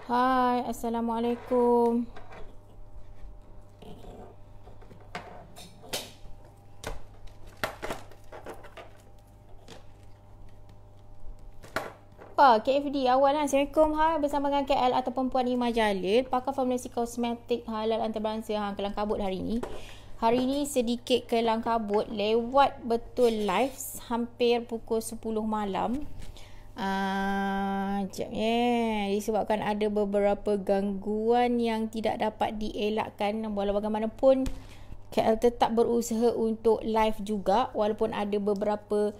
Hai, Assalamualaikum. KFD awal lah. Assalamualaikum. Hai, bersama dengan KL ataupun Puan Ima Jalil, pakar formulasi kosmetik halal antarabangsa Kelang Kabut hari ini. Hari ini sedikit Kelang Kabut, lewat betul live hampir pukul 10 malam. Disebabkan ada beberapa gangguan yang tidak dapat dielakkan. Walau bagaimanapun KL tetap berusaha untuk live juga, walaupun ada beberapa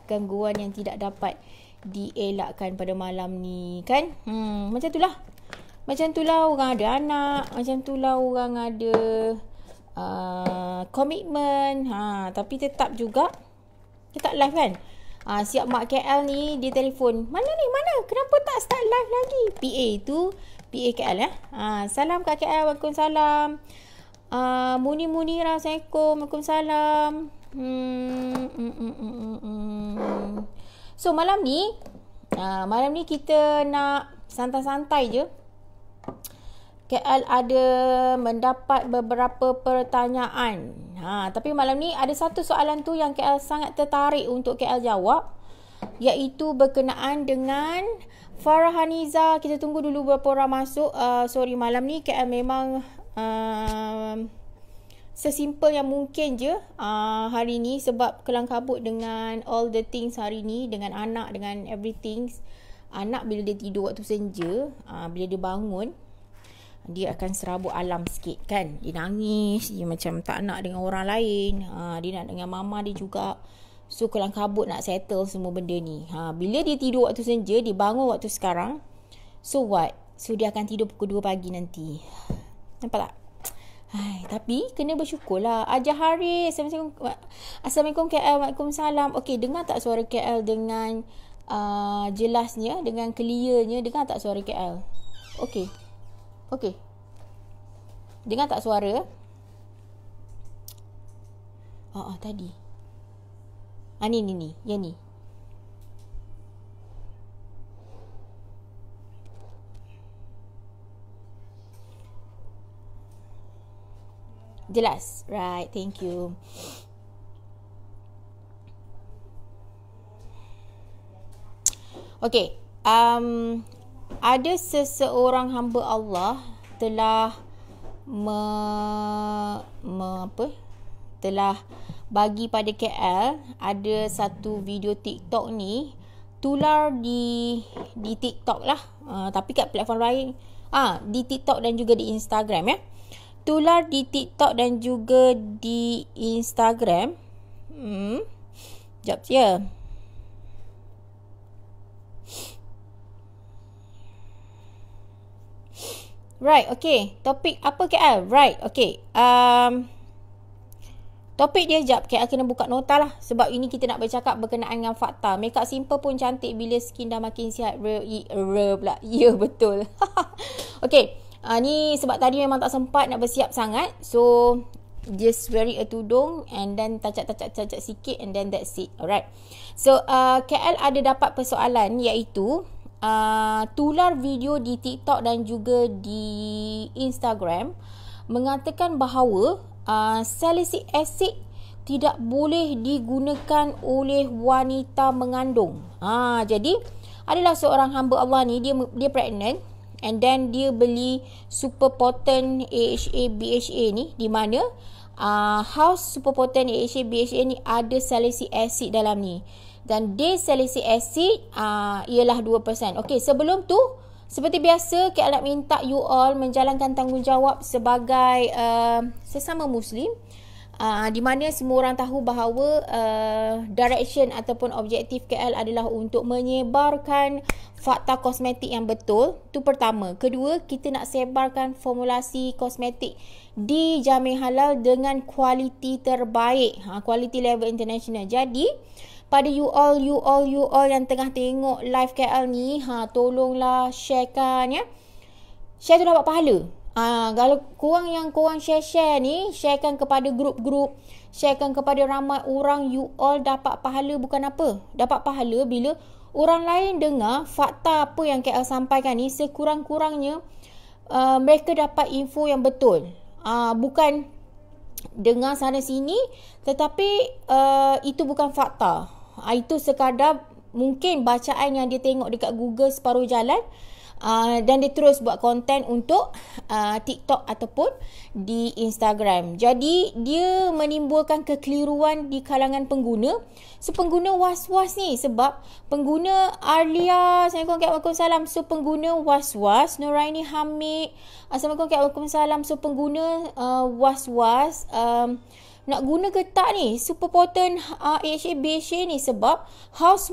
gangguan yang tidak dapat dielakkan pada malam ni kan. Macam itulah orang ada anak, macam itulah orang ada komitmen, tapi tetap live kan. Siap mak KL ni dia telefon, mana kenapa tak start live lagi. PA KL ya. Salam kat KL. Waalaikumsalam. Munira, Assalamualaikum. Waalaikumsalam. So malam ni kita nak santai-santai je. KL ada mendapat beberapa pertanyaan. Tapi malam ni ada satu soalan tu yang KL sangat tertarik untuk KL jawab, iaitu berkenaan dengan Farah Haniza. Kita tunggu dulu beberapa orang masuk. Malam ni KL memang sesimpel yang mungkin je hari ni, sebab kelang kabut dengan all the things hari ni, dengan anak, dengan everything. Anak bila dia tidur waktu senja, bila dia bangun, dia akan serabut alam sikit kan. Dia nangis, dia macam tak nak dengan orang lain, dia nak dengan mama dia juga. So kelang kabut nak settle semua benda ni. Bila dia tidur waktu senja, dia bangun waktu sekarang, so what? So dia akan tidur pukul 2 pagi nanti. Nampak tak? Tapi kena bersyukur lah. Ajar Haris, Assalamualaikum KL. Waalaikumsalam. Okey, dengar tak suara KL dengan jelasnya, dengan clearnya? Dengar tak suara KL? Okey. Dengar tak suara? Tadi. Ni. Yang ni. Jelas. Right, thank you. Okay. Ada seseorang hamba Allah telah telah bagi pada KL ada satu video TikTok ni tular di TikTok lah, tapi kat platform lain, di TikTok dan juga di Instagram ya. Tular di TikTok dan juga di Instagram. Sekejap je. Right, okay. Topik apa KL? Right, okay. Topik dia sekejap. KL kena buka nota lah. Sebab ini kita nak bercakap berkenaan dengan fakta. Makeup simple pun cantik bila skin dah makin sihat. Pula. Ya, betul. Okay. Ni sebab tadi memang tak sempat nak bersiap sangat. So just wear a tudung and then tacak sikit and then that's it. Alright. So KL ada dapat persoalan, iaitu tular video di TikTok dan juga di Instagram mengatakan bahawa salicylic acid tidak boleh digunakan oleh wanita mengandung. Jadi adalah seorang hamba Allah ni, dia pregnant. And then dia beli super potent AHA BHA ni, di mana house super potent AHA BHA ni ada salicylic acid dalam ni, dan salicylic acid ialah 2%. Okey, sebelum tu seperti biasa KL nak minta you all menjalankan tanggungjawab sebagai sesama Muslim, di mana semua orang tahu bahawa direction ataupun objektif KL adalah untuk menyebarkan fakta kosmetik yang betul. Itu pertama. Kedua, kita nak sebarkan formulasi kosmetik dijamin halal dengan kualiti terbaik, kualiti level international. Jadi pada you all yang tengah tengok live KL ni, tolonglah sharekan ya. Share tu dapat pahala. Kalau korang share ni, sharekan kepada grup-grup, sharekan kepada ramai orang, you all dapat pahala. Bukan apa? Dapat pahala bila orang lain dengar fakta apa yang KL sampaikan ni, sekurang-kurangnya mereka dapat info yang betul. Bukan dengar sana sini, tetapi itu bukan fakta. Itu sekadar mungkin bacaan yang dia tengok dekat Google separuh jalan, dan dia terus buat konten untuk TikTok ataupun di Instagram. Jadi dia menimbulkan kekeliruan di kalangan pengguna. So pengguna was-was ni, sebab pengguna Arlia, Assalamualaikum, Waalaikumsalam. So pengguna was-was. Nuraini Hamid, Assalamualaikum, Waalaikumsalam. So pengguna was-was, nak guna ke tak ni super potent AHA BHA ni, sebab House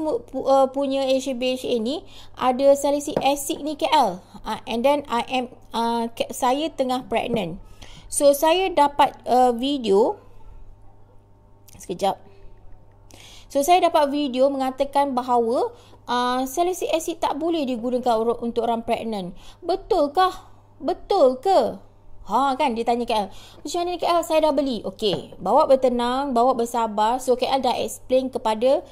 punya AHA BHA ni ada salicylic acid ni KL, and then saya tengah pregnant. So saya dapat video sekejap. So saya dapat video mengatakan bahawa salicylic acid tak boleh digunakan untuk orang pregnant. Betulkah? Betul ke? Kan dia tanya KL, macam mana ni KL, saya dah beli. Okey, bawa bertenang, bawa bersabar. So KL dah explain kepada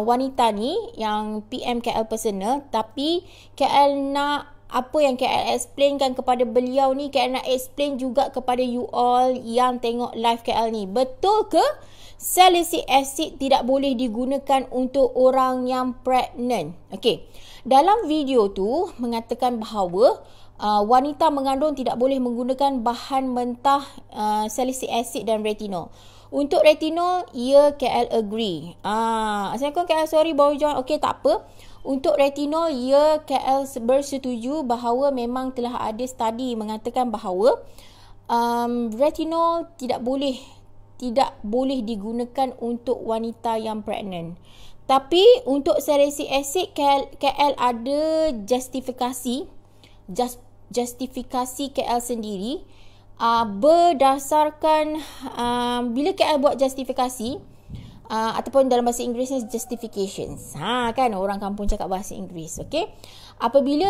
wanita ni yang PM KL personal, tapi KL nak apa yang KL explainkan kepada beliau ni, KL nak explain juga kepada you all yang tengok live KL ni. Betul ke salicylic acid tidak boleh digunakan untuk orang yang pregnant? Okey, dalam video tu mengatakan bahawa wanita mengandung tidak boleh menggunakan bahan mentah salicylic acid dan retinol. Untuk retinol, ya KL agree. Assalamualaikum KL, sorry baru join. Okey, tak apa. Untuk retinol, ya KL bersetuju bahawa memang telah ada study mengatakan bahawa retinol tidak boleh digunakan untuk wanita yang pregnant. Tapi untuk salicylic acid, KL ada justifikasi KL sendiri, berdasarkan bila KL buat justifikasi, ataupun dalam bahasa Inggerisnya justifications. Kan orang kampung cakap bahasa Inggeris. Okey, apabila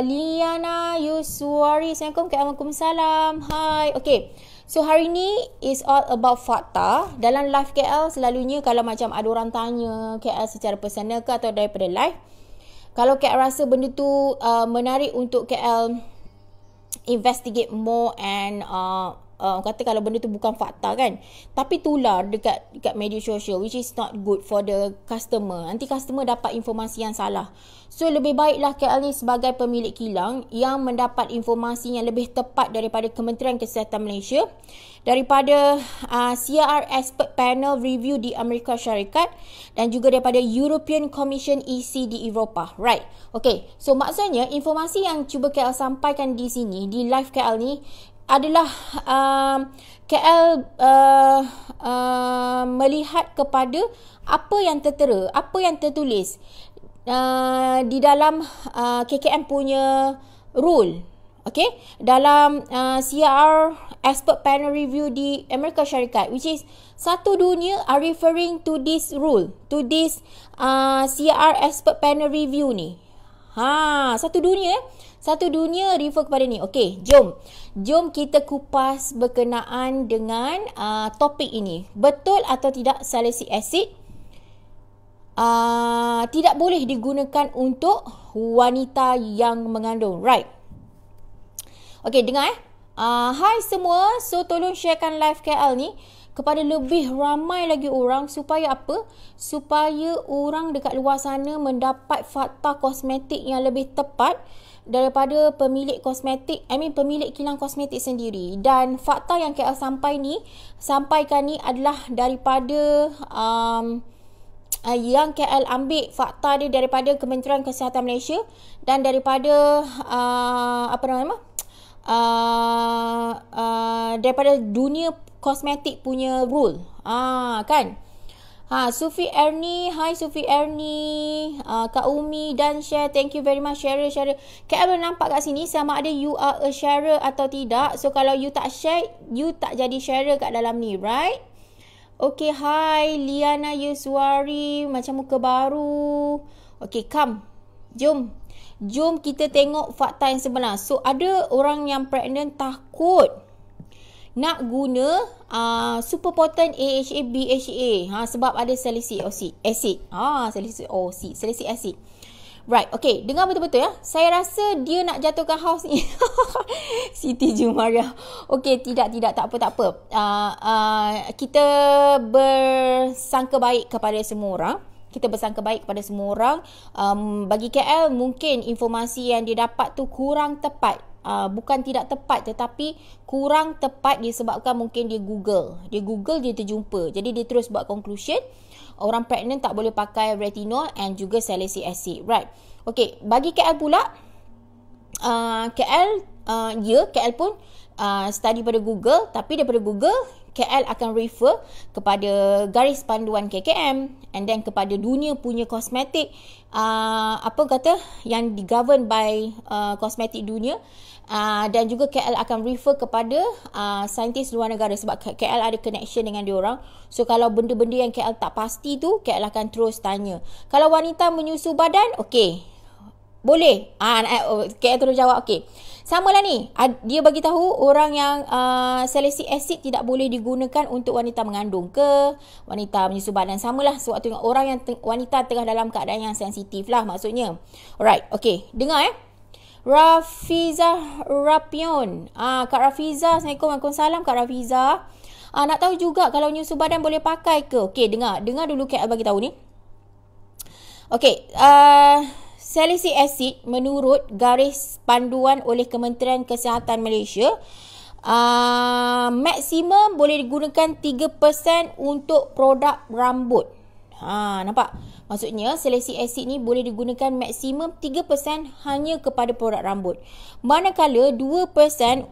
Liana Yuswari, Assalamualaikum, Waalaikumsalam. Hai. Okey, so hari ni is all about fakta. Dalam live KL selalunya kalau macam ada orang tanya KL secara personal ke atau daripada live, kalau KL rasa benda tu menarik untuk KL investigate more and kata kalau benda tu bukan fakta kan, tapi tular dekat media sosial, which is not good for the customer. Nanti customer dapat informasi yang salah. So lebih baiklah KL ni sebagai pemilik kilang yang mendapat informasi yang lebih tepat daripada Kementerian Kesihatan Malaysia, daripada CR Expert Panel Review di Amerika Syarikat, dan juga daripada European Commission EC di Eropah. Right. Okay. So maksudnya informasi yang cuba KL sampaikan di sini, di live KL ni, adalah KL melihat kepada apa yang tertera, apa yang tertulis di dalam KKM punya rule. Okay, dalam CR Expert Panel Review di Amerika Syarikat, which is satu dunia are referring to this rule, to this CR Expert Panel Review ni. Satu dunia refer kepada ni. Okey, jom kita kupas berkenaan dengan topik ini. Betul atau tidak salicylic acid tidak boleh digunakan untuk wanita yang mengandung. Right. Okey, dengar hai semua. So tolong sharekan live KL ni kepada lebih ramai lagi orang, supaya apa? Supaya orang dekat luar sana mendapat fakta kosmetik yang lebih tepat daripada pemilik kosmetik, pemilik kilang kosmetik sendiri. Dan fakta yang KL sampaikan ni adalah daripada yang KL ambil fakta dia daripada Kementerian Kesihatan Malaysia dan daripada daripada dunia kosmetik punya rule. Kan? Sufi Erni, hai Sufi Erni, Kak Umi dan share, thank you very much share. KL boleh nampak kat sini sama ada you are a sharer atau tidak. So kalau you tak share, you tak jadi sharer kat dalam ni, right? Okay, hai Liana Yuswari, macam muka baru. Okay, come, jom kita tengok fakta yang sebenar. So ada orang yang pregnant takut nak guna super potent AHA BHA sebab ada salicylic acid. Salicylic acid. Right, okay. Dengar betul-betul ya. Saya rasa dia nak jatuhkan house ni. Siti Jumaria. Okay, tidak. Tak apa. Kita bersangka baik kepada semua orang. Bagi KL, mungkin informasi yang dia dapat tu kurang tepat. Bukan tidak tepat, tetapi kurang tepat disebabkan mungkin dia Google, dia terjumpa. Jadi dia terus buat conclusion, orang pregnant tak boleh pakai retinol and juga salicylic acid. Right. Okay, bagi KL pula, KL pun study pada Google, tapi daripada Google, KL akan refer kepada garis panduan KKM and then kepada dunia punya kosmetik, yang digovern by kosmetik dunia. Dan juga KL akan refer kepada saintis luar negara sebab KL ada connection dengan diorang. So kalau benda-benda yang KL tak pasti tu, KL akan terus tanya. Kalau wanita menyusu badan, okey, boleh. KL terus jawab okey. Samalah ni, dia bagi tahu orang yang salicylic acid tidak boleh digunakan untuk wanita mengandung ke wanita menyusu badan. Samalah sewaktu orang yang wanita tengah dalam keadaan yang sensitif lah maksudnya. Alright, okey, dengar Rafiza Rapion. Kak Rafiza, Assalamualaikum. Waalaikumsalam Kak Rafiza. Nak tahu juga kalau nyusu badan boleh pakai ke? Okey, dengar dulu KL bagi tahu ni. Okey, salicylic acid menurut garis panduan oleh Kementerian Kesihatan Malaysia, maksimum boleh digunakan 3% untuk produk rambut. Nampak? Maksudnya salicylic acid ni boleh digunakan maksimum 3% hanya kepada produk rambut. Manakala 2%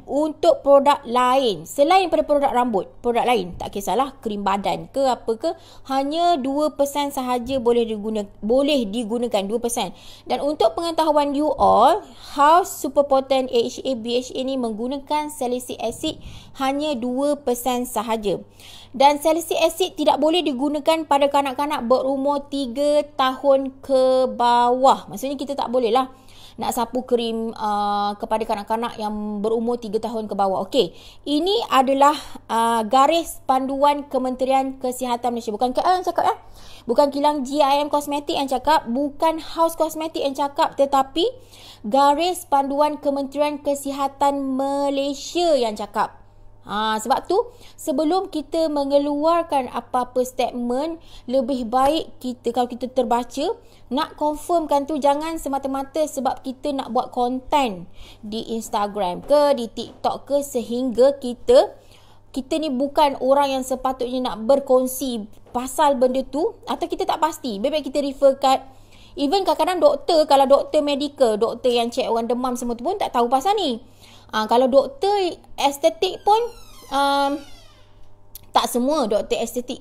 untuk produk lain selain pada produk rambut. Produk lain, tak kisahlah krim badan ke apa ke, hanya 2% sahaja boleh digunakan 2%. Dan untuk pengetahuan you all, House Super Potent AHA BHA ni menggunakan salicylic acid hanya 2% sahaja. Dan salicylic acid tidak boleh digunakan pada kanak-kanak berumur 3 tahun ke bawah. Maksudnya kita tak boleh lah nak sapu krim kepada kanak-kanak yang berumur 3 tahun ke bawah. Okey, ini adalah garis panduan Kementerian Kesihatan Malaysia. Bukan KL yang cakap bukan kilang GIM Kosmetik yang cakap, bukan House Kosmetik yang cakap, tetapi garis panduan Kementerian Kesihatan Malaysia yang cakap. Sebab tu sebelum kita mengeluarkan apa-apa statement, lebih baik kita, kalau kita terbaca, nak confirmkan tu jangan semata-mata sebab kita nak buat konten di Instagram ke, di TikTok ke, sehingga kita ni bukan orang yang sepatutnya nak berkongsi pasal benda tu, atau kita tak pasti. Baik-baik kita refer kat, even kadang-kadang doktor, kalau doktor medical, doktor yang check orang demam semua tu pun tak tahu pasal ni. Kalau doktor estetik pun tak semua doktor estetik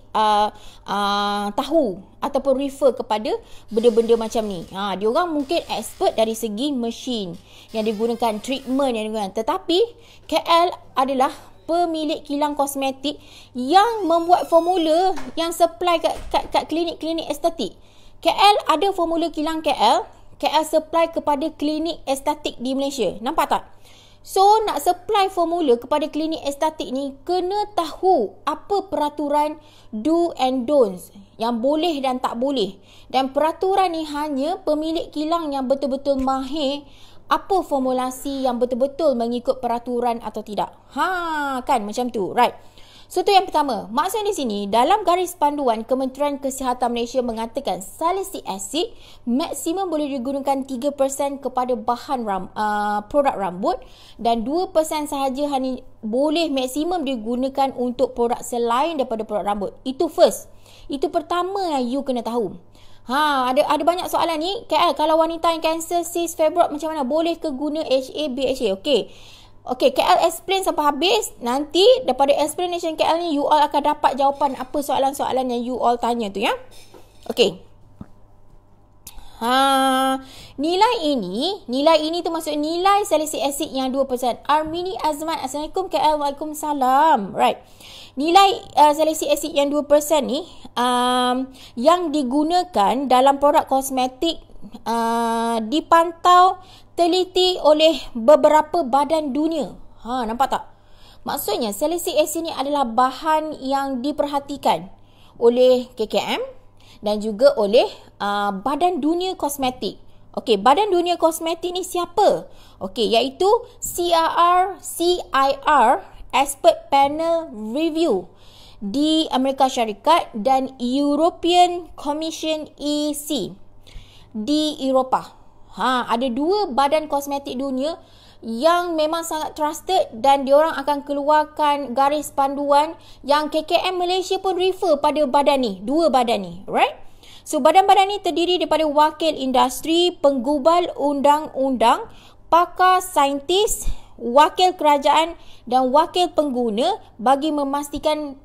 tahu ataupun refer kepada benda-benda macam ni. Dia orang mungkin expert dari segi mesin yang digunakan, treatment yang digunakan. Tetapi KL adalah pemilik kilang kosmetik yang membuat formula yang supply kat klinik-klinik estetik. KL ada formula kilang KL supply kepada klinik estetik di Malaysia. Nampak tak? So, nak supply formula kepada klinik estetik ni, kena tahu apa peraturan do and don'ts, yang boleh dan tak boleh. Dan peraturan ni hanya pemilik kilang yang betul-betul mahir apa formulasi yang betul-betul mengikut peraturan atau tidak. Kan macam tu, right? So, tu yang pertama. Maksudnya di sini, dalam garis panduan Kementerian Kesihatan Malaysia mengatakan salicylic acid maksimum boleh digunakan 3% kepada bahan produk rambut dan 2% sahaja hanya boleh maksimum digunakan untuk produk selain daripada produk rambut. Itu first. Itu pertama yang you kena tahu. Ada banyak soalan ni. KL, kalau wanita yang cancer, cyst, fibroid macam mana? Boleh ke guna HA, BHA? Okey, KL explain sampai habis. Nanti daripada explanation KL ni, you all akan dapat jawapan apa soalan-soalan yang you all tanya tu ya. Okey. Nilai ini tu maksud nilai salicylic acid yang 2%. Armini Azman, Assalamualaikum KL. Waalaikumsalam. Right. Nilai salicylic acid yang 2% ni yang digunakan dalam produk kosmetik dipantau teliti oleh beberapa badan dunia. Nampak tak? Maksudnya salicylic acid ni adalah bahan yang diperhatikan oleh KKM dan juga oleh Badan Dunia Kosmetik. Okey, Badan Dunia Kosmetik ni siapa? Okey, iaitu CIR Expert Panel Review di Amerika Syarikat dan European Commission EC di Eropah. Ada dua badan kosmetik dunia yang memang sangat trusted dan diorang akan keluarkan garis panduan yang KKM Malaysia pun refer pada badan ni, dua badan ni, right? So badan-badan ni terdiri daripada wakil industri, penggubal undang-undang, pakar saintis, wakil kerajaan dan wakil pengguna bagi memastikan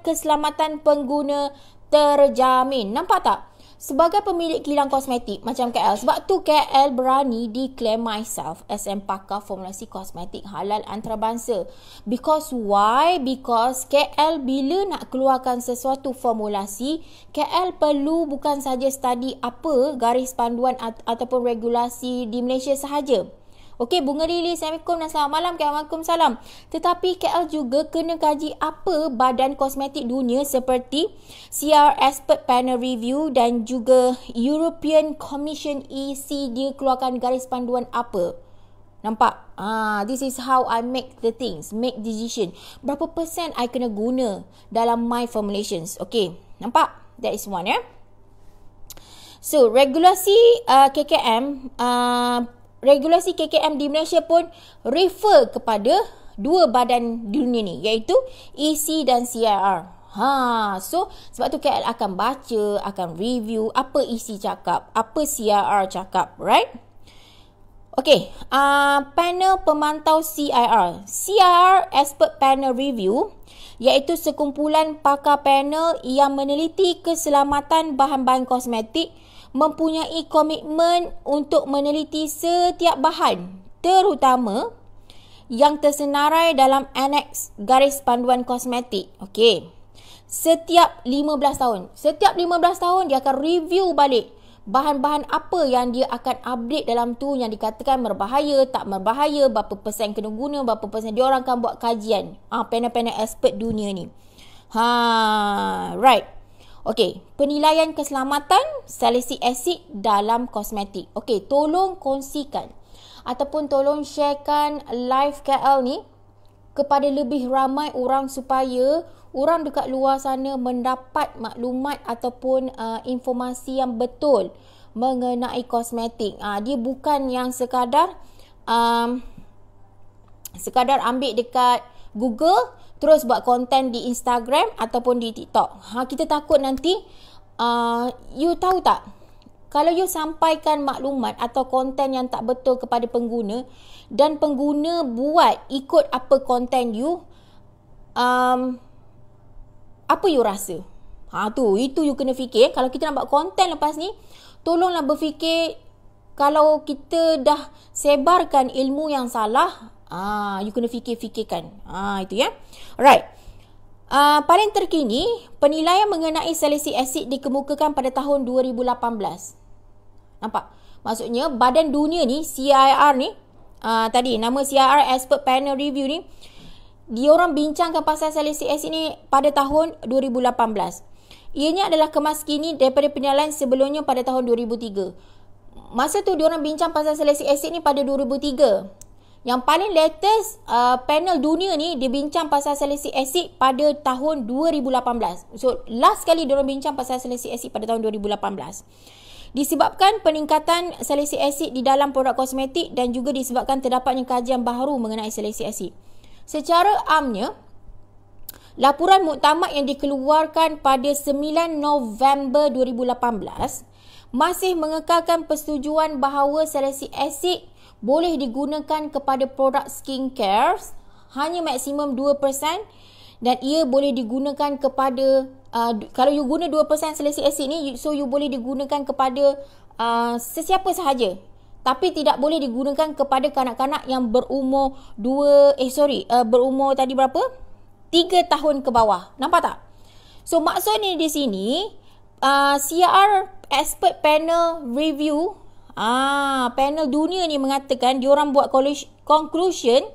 keselamatan pengguna terjamin. Nampak tak? Sebagai pemilik kilang kosmetik macam KL, sebab tu KL berani declare myself as pakar formulasi kosmetik halal antarabangsa. Because why? Because KL bila nak keluarkan sesuatu formulasi, KL perlu bukan saja study apa garis panduan ataupun regulasi di Malaysia sahaja. Okey, Bunga Lili, Assalamualaikum dan selamat malam. Waalaikumsalam. Tetapi KL juga kena kaji apa badan kosmetik dunia seperti CR Expert Panel Review dan juga European Commission EC dia keluarkan garis panduan apa. Nampak? This is how I make the things, make decision. Berapa persen I kena guna dalam my formulations. Okey, nampak? That is one, ya. So, regulasi regulasi KKM di Malaysia pun refer kepada dua badan dunia ni, iaitu EC dan CIR. So sebab tu KL akan baca, akan review apa EC cakap, apa CIR cakap, right? Okay, panel pemantau CIR. CIR Expert Panel Review iaitu sekumpulan pakar panel yang meneliti keselamatan bahan-bahan kosmetik, mempunyai komitmen untuk meneliti setiap bahan, terutama yang tersenarai dalam aneks garis panduan kosmetik. Okey. Setiap 15 tahun. Setiap 15 tahun dia akan review balik bahan-bahan apa yang dia akan update dalam tu yang dikatakan berbahaya, tak berbahaya, berapa persen kena guna, berapa persen. Dia orang akan buat kajian. Panel-panel expert dunia ni. Right. Okey, penilaian keselamatan salicylic acid dalam kosmetik. Okey, tolong kongsikan ataupun tolong sharekan live KL ni kepada lebih ramai orang supaya orang dekat luar sana mendapat maklumat ataupun informasi yang betul mengenai kosmetik. Dia bukan yang sekadar ambil dekat Google terus buat konten di Instagram ataupun di TikTok. Kita takut nanti, you tahu tak? Kalau you sampaikan maklumat atau konten yang tak betul kepada pengguna dan pengguna buat ikut apa konten you, apa you rasa? Itu you kena fikir. Kalau kita nak buat konten lepas ni, tolonglah berfikir kalau kita dah sebarkan ilmu yang salah, you kena fikirkan. Itu ya. Alright. Paling terkini, penilaian mengenai salicylic acid dikemukakan pada tahun 2018. Nampak? Maksudnya, badan dunia ni, CIR ni, tadi nama CIR Expert Panel Review ni, diorang bincangkan pasal salicylic acid ni pada tahun 2018. Ianya adalah kemaskini daripada penilaian sebelumnya pada tahun 2003. Masa tu diorang bincang pasal salicylic acid ni pada 2003. Yang paling latest panel dunia ni dia bincang pasal salicylic acid pada tahun 2018. So last kali diorang bincang pasal salicylic acid pada tahun 2018. Disebabkan peningkatan salicylic acid di dalam produk kosmetik dan juga disebabkan terdapatnya kajian baharu mengenai salicylic acid. Secara amnya, laporan muktamad yang dikeluarkan pada 9 November 2018 masih mengekalkan persetujuan bahawa salicylic acid boleh digunakan kepada produk skincare hanya maksimum 2% dan ia boleh digunakan kepada kalau you guna 2% salicylic acid ni, so you boleh digunakan kepada sesiapa sahaja, tapi tidak boleh digunakan kepada kanak-kanak yang berumur berumur tadi berapa? 3 tahun ke bawah. Nampak tak? So maksudnya di sini CR Expert Panel Review, panel dunia ni mengatakan diorang buat conclusion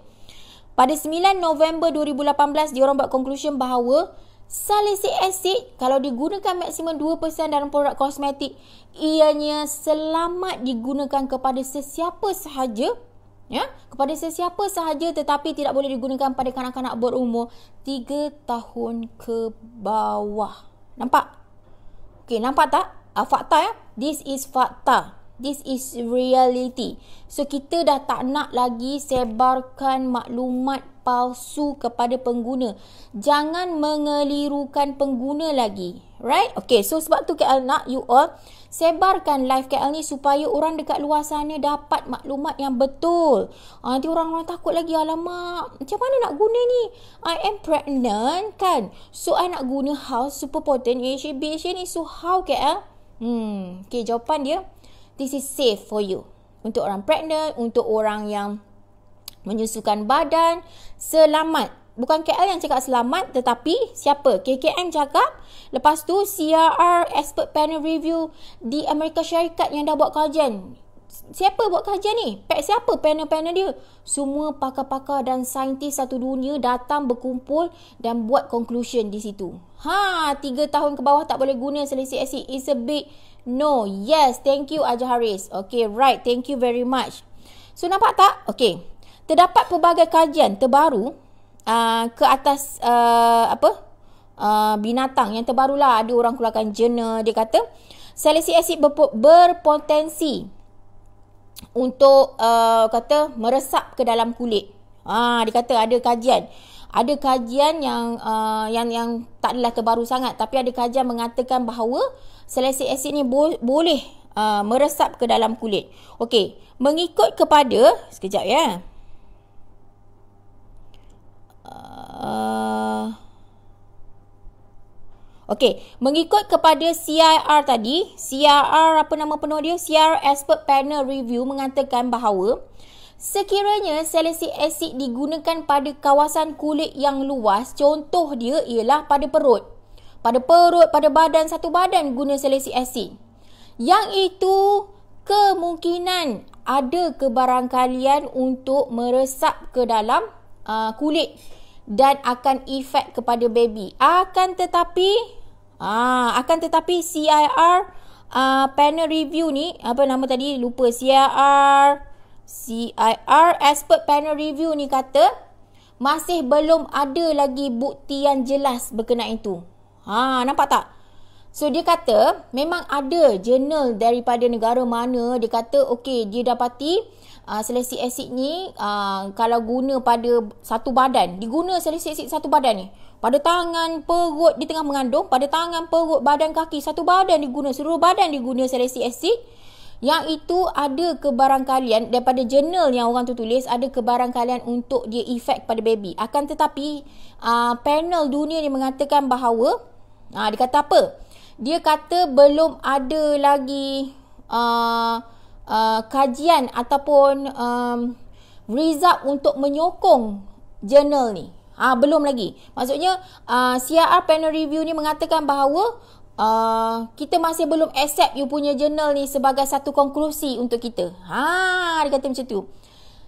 Pada 9 November 2018, diorang buat conclusion bahawa salicylic acid kalau digunakan maksimum 2% dalam produk kosmetik, ianya selamat digunakan kepada sesiapa sahaja, ya, kepada sesiapa sahaja, tetapi tidak boleh digunakan pada kanak-kanak berumur 3 tahun ke bawah. Nampak? Okey, nampak tak? Fakta ya. This is fakta. This is reality. So, kita dah tak nak lagi sebarkan maklumat palsu kepada pengguna. Jangan mengelirukan pengguna lagi. Right? Okay, so sebab tu KL nak you all sebarkan live KL ni supaya orang dekat luar sana dapat maklumat yang betul. Nanti orang-orang takut lagi, alamak, macam mana nak guna ni? I am pregnant kan? So, I nak guna House Super Potent AHA BHA ni. So, how KL? Okay, jawapan dia, this is safe for you. Untuk orang pregnant, untuk orang yang menyusukan badan, selamat. Bukan KL yang cakap selamat, tetapi siapa? KKM cakap. Lepas tu CRR Expert Panel Review di Amerika Syarikat yang dah buat kajian. Siapa buat kajian ni? Siapa panel-panel dia? Semua pakar-pakar dan saintis satu dunia datang berkumpul dan buat conclusion di situ. 3 tahun ke bawah tak boleh guna salicylic acid. It's a big no. Yes, thank you Aja Haris. Okay, right. Thank you very much. So, nampak tak? Okay. Terdapat pelbagai kajian terbaru ke atas binatang yang terbarulah. Ada orang keluarkan jurnal. Dia kata salicylic acid berpotensi untuk kata meresap ke dalam kulit. Dia kata ada kajian yang tak adalah terbaru sangat, tapi ada kajian mengatakan bahawa salicylic acid ni boleh meresap ke dalam kulit. Okey, mengikut kepada sekejap ya. Okey, mengikut kepada CIR tadi, CIR apa nama penuh dia? CIR Expert Panel Review mengatakan bahawa sekiranya salicylic acid digunakan pada kawasan kulit yang luas, contoh dia ialah pada perut. Pada badan, satu badan guna salicylic acid. Yang itu kemungkinan ada kebarangkalian untuk meresap ke dalam kulit dan akan efek kepada baby. Akan tetapi CIR panel review ni, apa nama tadi, lupa, CIR Expert Panel Review ni kata masih belum ada lagi bukti yang jelas berkenaan itu. Nampak tak? So, dia kata memang ada jurnal daripada negara mana, dia kata okey, dia dapati salicylic acid ni kalau guna pada satu badan, diguna salicylic acid satu badan ni, pada tangan, perut, di tengah mengandung, pada tangan, perut, badan, kaki, satu badan diguna, seluruh badan diguna salicylic acid. Yang itu ada kebarangkalian daripada jurnal yang orang tu tulis, ada kebarangkalian untuk dia efek pada baby. Akan tetapi panel dunia ni mengatakan bahawa dia kata apa? Dia kata belum ada lagi kajian ataupun result untuk menyokong jurnal ni. Belum lagi. Maksudnya CIR Panel Review ni mengatakan bahawa kita masih belum accept you punya jurnal ni sebagai satu konklusi untuk kita. Dia kata macam tu.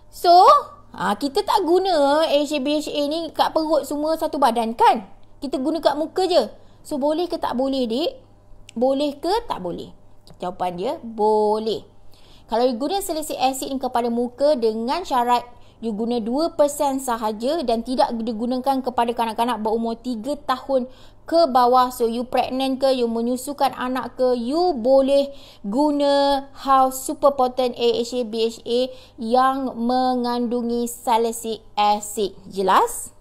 So, kita tak guna AHA BHA ni kat perut semua satu badan kan? Kita guna kat muka je. So, boleh ke tak boleh, dik? Boleh ke tak boleh? Jawapan dia, boleh. Kalau you guna salicylic acid ni kepada muka dengan syarat you guna 2% sahaja dan tidak digunakan kepada kanak-kanak berumur 3 tahun ke bawah. So, you pregnant ke, you menyusukan anak ke, you boleh guna House Super Potent AHA BHA yang mengandungi salicylic acid. Jelas?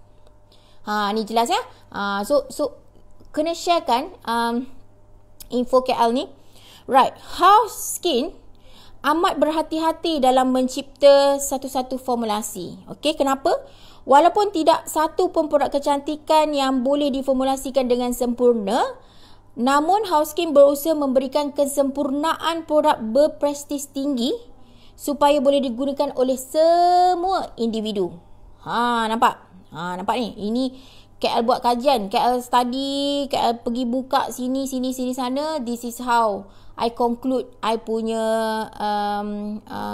Ni jelas ya? So kena share kan info KL ni. Right. House Skin amat berhati-hati dalam mencipta satu-satu formulasi. Okey, kenapa? Walaupun tidak satu pun produk kecantikan yang boleh diformulasikan dengan sempurna, namun House Skin berusaha memberikan kesempurnaan produk berprestis tinggi supaya boleh digunakan oleh semua individu. Nampak? Nampak ni? Ini KL buat kajian, KL study, KL pergi buka sini sana. This is how I conclude I punya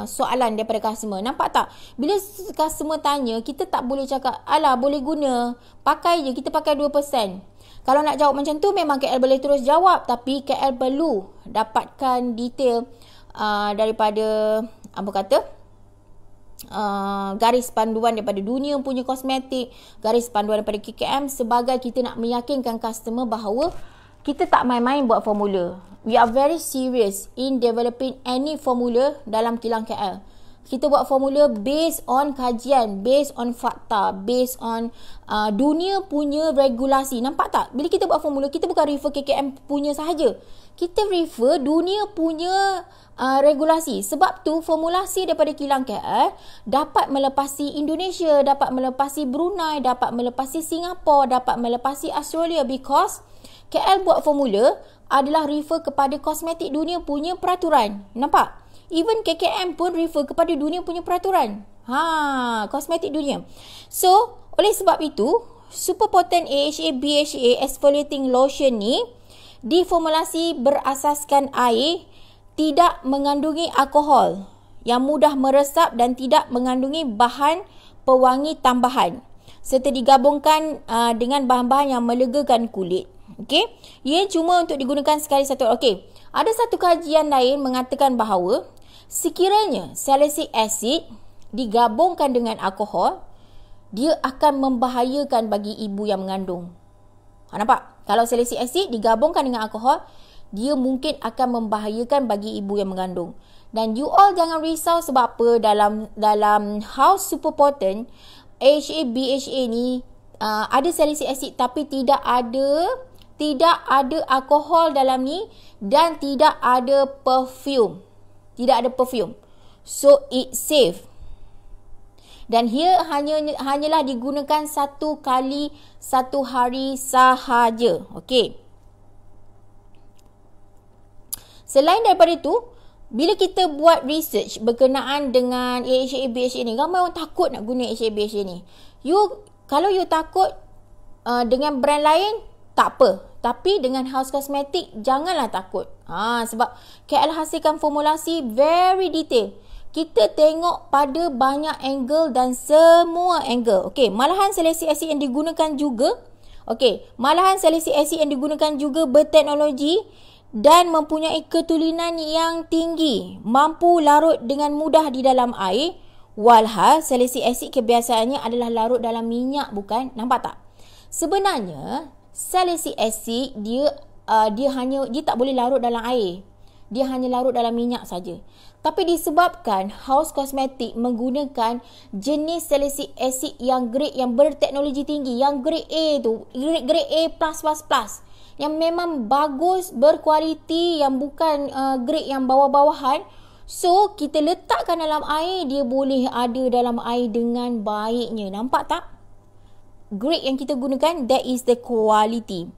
soalan daripada customer. Nampak tak? Bila customer tanya, kita tak boleh cakap, alah boleh guna, pakai je, kita pakai 2%. Kalau nak jawab macam tu, memang KL boleh terus jawab. Tapi KL perlu dapatkan detail daripada, apa kata, garis panduan daripada dunia punya kosmetik, garis panduan daripada KKM, sebagai kita nak meyakinkan customer bahawa kita tak main-main buat formula. We are very serious in developing any formula dalam kilang KL. Kita buat formula based on kajian, based on fakta, based on dunia punya regulasi. Nampak tak? Bila kita buat formula, kita bukan refer KKM punya sahaja. Kita refer dunia punya regulasi. Sebab tu formulasi daripada kilang KL dapat melepasi Indonesia, dapat melepasi Brunei, dapat melepasi Singapura, dapat melepasi Australia, because KL buat formula adalah refer kepada kosmetik dunia punya peraturan. Nampak? Even KKM pun refer kepada dunia punya peraturan. Kosmetik dunia. So, oleh sebab itu, super potent AHA BHA exfoliating lotion ni diformulasi berasaskan air, tidak mengandungi alkohol, yang mudah meresap dan tidak mengandungi bahan pewangi tambahan, serta digabungkan dengan bahan-bahan yang melegakan kulit. Okey, ia cuma untuk digunakan sekali satu. Okey, ada satu kajian lain mengatakan bahawa sekiranya salicylic acid digabungkan dengan alkohol, dia akan membahayakan bagi ibu yang mengandung. Nampak? Kalau salicylic acid digabungkan dengan alkohol, dia mungkin akan membahayakan bagi ibu yang mengandung. Dan you all jangan risau, sebab apa? Dalam house super potent AHA BHA ni ada salicylic acid tapi tidak ada alkohol dalam ni, dan tidak ada perfume. Tidak ada perfume. So it's safe. Dan ia hanyalah digunakan satu kali satu hari sahaja. Okey. Selain daripada itu, bila kita buat research berkenaan dengan AHA BHA ni, ramai orang takut nak guna AHA BHA ni. Kalau you takut dengan brand lain, tak apa. Tapi dengan house kosmetik, janganlah takut. Sebab KL hasilkan formulasi very detail. Kita tengok pada banyak angle dan semua angle. Okey, malahan salicylic acid yang digunakan juga, berteknologi dan mempunyai ketulinan yang tinggi, mampu larut dengan mudah di dalam air. Walhal salicylic acid kebiasaannya adalah larut dalam minyak, bukan? Nampak tak? Sebenarnya salicylic acid dia tak boleh larut dalam air. Dia hanya larut dalam minyak saja. Tapi disebabkan house kosmetik menggunakan jenis salicylic acid yang grade yang berteknologi tinggi, yang grade A tu, grade A+++, yang memang bagus, berkualiti, yang bukan grade yang bawah-bawahan. So, kita letakkan dalam air, dia boleh ada dalam air dengan baiknya. Nampak tak? Grade yang kita gunakan, that is the quality.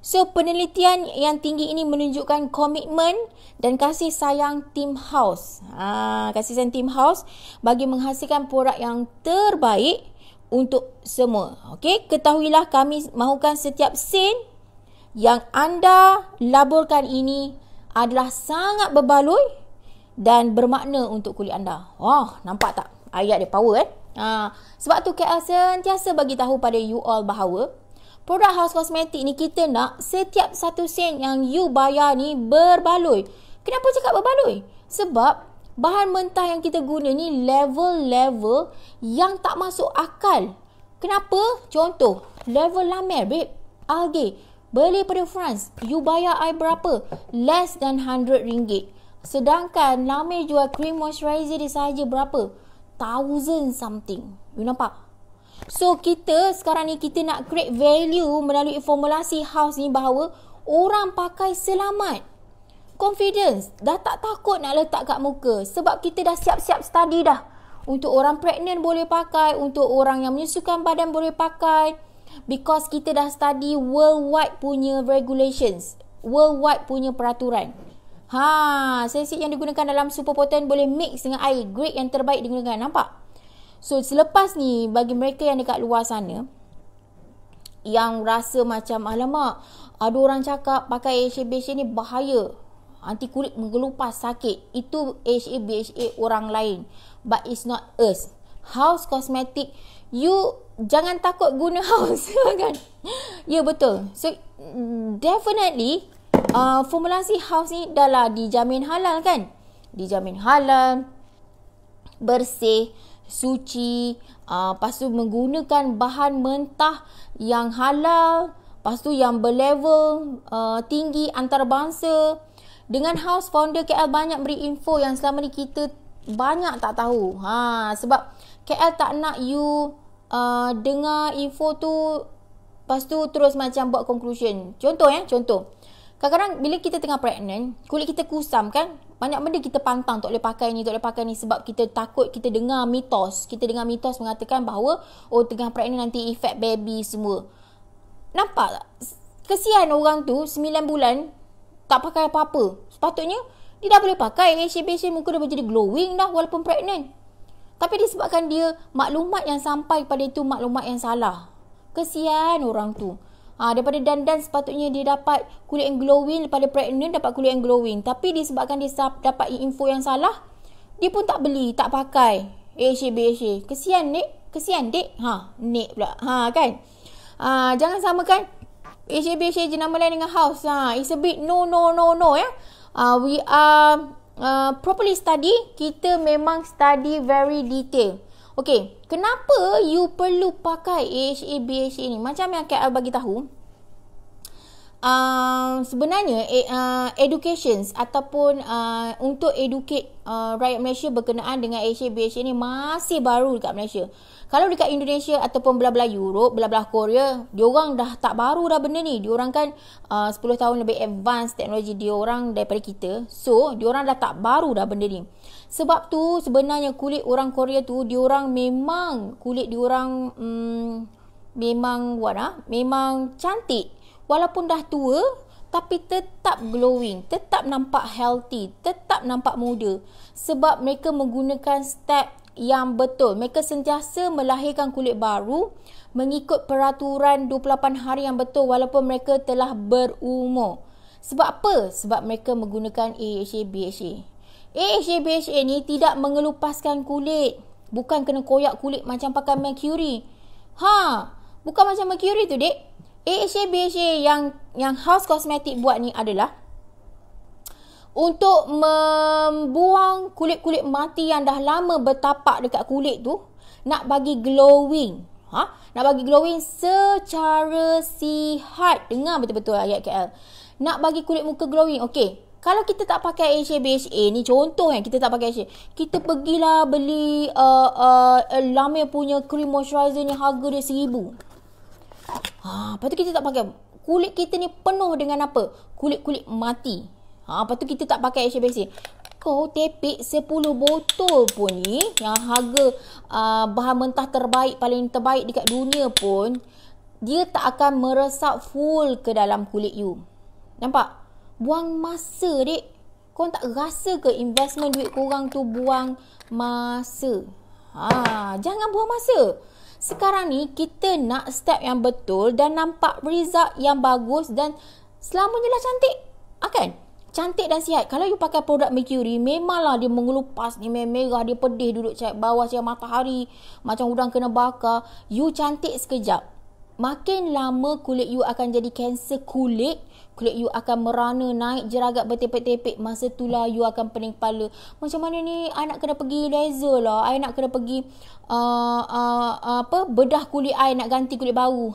So, penelitian yang tinggi ini menunjukkan komitmen dan kasih sayang tim house. Kasih sayang tim house bagi menghasilkan produk yang terbaik untuk semua. Okey, ketahuilah kami mahukan setiap sen yang anda laburkan ini adalah sangat berbaloi dan bermakna untuk kulit anda. Nampak tak? Ayat dia power sebab tu KL sentiasa bagi tahu pada you all bahawa produk house kosmetik ni kita nak setiap 1 sen yang you bayar ni berbaloi. Kenapa cakap berbaloi? Sebab bahan mentah yang kita guna ni level-level yang tak masuk akal. Kenapa? Contoh, level La Mer, babe, algae. Beli pada France, you bayar I berapa? Less than RM100. Sedangkan La Mer jual cream moisturizer dia sahaja berapa? 1,000 something. You nampak? So, kita sekarang ni kita nak create value melalui formulasi house ni bahawa orang pakai selamat. Confidence. Dah tak takut nak letak kat muka. Sebab kita dah siap-siap study dah. Untuk orang pregnant boleh pakai. Untuk orang yang menyusukan badan boleh pakai. Because kita dah study worldwide punya regulations. Worldwide punya peraturan. Salicylic yang digunakan dalam super potent boleh mix dengan air. Grade yang terbaik digunakan. Nampak? So, selepas ni, bagi mereka yang dekat luar sana, yang rasa macam alamak, ada orang cakap pakai AHA BHA ni bahaya, nanti kulit menggelupas sakit. Itu AHA BHA orang lain, but it's not us. House Cosmetic, you jangan takut guna House kan. Ya, betul. So definitely formulasi House ni dah lah dijamin halal kan. Dijamin halal, bersih, suci, lepas tu menggunakan bahan mentah yang halal, lepas tu yang berlevel tinggi antarabangsa. Dengan House, founder KL banyak beri info yang selama ni kita banyak tak tahu. Sebab KL tak nak you dengar info tu, lepas tu terus macam buat conclusion. Contoh. Kadang-kadang bila kita tengah pregnant, kulit kita kusam kan. Banyak benda kita pantang, tak boleh pakai ni, sebab kita takut kita dengar mitos. Kita dengar mitos mengatakan bahawa tengah pregnant nanti effect baby semua. Nampak tak? Kesian orang tu 9 bulan tak pakai apa-apa. Sepatutnya dia dah boleh pakai AHA BHA, muka dah menjadi glowing dah walaupun pregnant. Tapi disebabkan dia maklumat yang sampai pada itu maklumat yang salah. Kesian orang tu. Daripada dandan sepatutnya dia dapat kulit yang glowing, daripada pregnant dapat kulit yang glowing. Tapi disebabkan dia dapat info yang salah, dia pun tak beli, tak pakai AHA BHA. Kesian dek. Nek pula. Kan? Jangan samakan AHA BHA jenama lain dengan House. It's a bit no ya. We are properly study. Kita memang study very detail. Okay, kenapa you perlu pakai AHA BHA ni? Macam yang KL bagi tahu, sebenarnya educations ataupun untuk educate rakyat Malaysia berkenaan dengan AHA BHA ni masih baru dekat Malaysia. Kalau dekat Indonesia ataupun belah-belah Europe, belah-belah Korea, diorang dah tak baru dah benda ni. Diorang kan 10 tahun lebih advance teknologi diorang daripada kita. So, diorang dah tak baru dah benda ni. Sebab tu sebenarnya kulit orang Korea tu, diorang memang kulit diorang memang cantik. Walaupun dah tua, tapi tetap glowing, tetap nampak healthy, tetap nampak muda. Sebab mereka menggunakan step yang betul. Mereka sentiasa melahirkan kulit baru mengikut peraturan 28 hari yang betul walaupun mereka telah berumur. Sebab apa? Sebab mereka menggunakan AHA BHA. AHA BHA ni tidak mengelupaskan kulit. Bukan kena koyak kulit macam pakai Mercury. Bukan macam Mercury tu, dek. AHA BHA yang House Cosmetic buat ni adalah untuk membuang kulit-kulit mati yang dah lama bertapak dekat kulit tu, nak bagi glowing. Nak bagi glowing secara sihat. Dengar betul-betul ayat KL. Nak bagi kulit muka glowing. Okey, kalau kita tak pakai AHA BHA ni, contoh kan, kita tak pakai AHA, kita pergilah beli Lame punya cream moisturizer ni, harga dia 1,000. Lepas tu kita tak pakai. Kulit kita ni penuh dengan apa? Kulit-kulit mati. Lepas tu kita tak pakai AHA BHA. Kau tepek 10 botol pun ni, yang harga bahan mentah paling terbaik dekat dunia pun, dia tak akan meresap full ke dalam kulit you. Nampak? Buang masa, dek. Kau tak rasa ke investment duit korang tu buang masa? Jangan buang masa. Sekarang ni kita nak step yang betul dan nampak result yang bagus dan selamanya lah cantik. Kan? Cantik dan sihat. Kalau you pakai produk Mercury, memanglah dia mengelupas, dia merah, dia pedih duduk bawah cahaya matahari, macam udang kena bakar. You cantik sekejap. Makin lama kulit you akan jadi kanser kulit. Kulit you akan merana, naik jeragat bertepek-tepek. Masa itulah you akan pening kepala. Macam mana ni? I nak kena pergi laser lah. I nak kena pergi bedah kulit I, nak ganti kulit baru.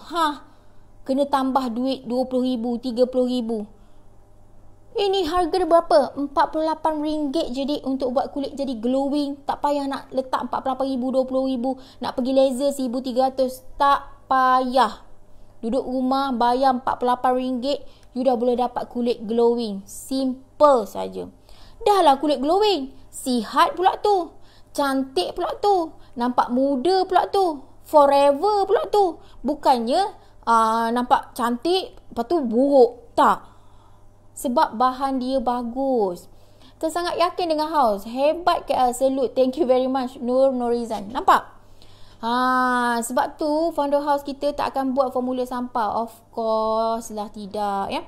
Kena tambah duit RM20,000, RM30,000. Ini harga dia berapa? RM48 je, dek, untuk buat kulit jadi glowing. Tak payah nak letak RM48,000, RM20,000. Nak pergi laser RM1,300. Tak payah. Duduk rumah bayar RM48, you dah boleh dapat kulit glowing. Simple saja. Dah lah kulit glowing. Sihat pula tu. Cantik pula tu. Nampak muda pula tu. Forever pula tu. Bukannya nampak cantik, lepas tu buruk. Tak. Sebab bahan dia bagus. Kita sangat yakin dengan House. Hebat KL, salute. Thank you very much, Nur Norizan. Nampak? Sebab tu founder house kita tak akan buat formula sampah. Of course lah tidak, ya.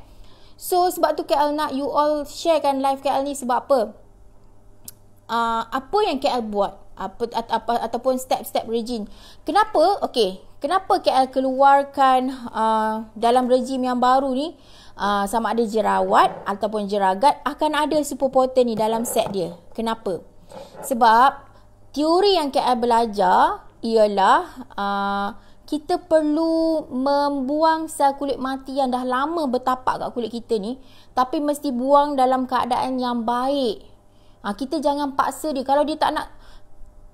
So sebab tu KL nak you all sharekan live KL ni sebab apa? Apa yang KL buat? Ataupun step-step regime. Kenapa? Kenapa KL keluarkan dalam regime yang baru ni, sama ada jerawat ataupun jeragat, akan ada super potent ni dalam set dia. Kenapa? Sebab teori yang KL belajar ialah kita perlu membuang sel kulit mati yang dah lama bertapak kat kulit kita ni, tapi mesti buang dalam keadaan yang baik. Kita jangan paksa dia. Kalau dia tak nak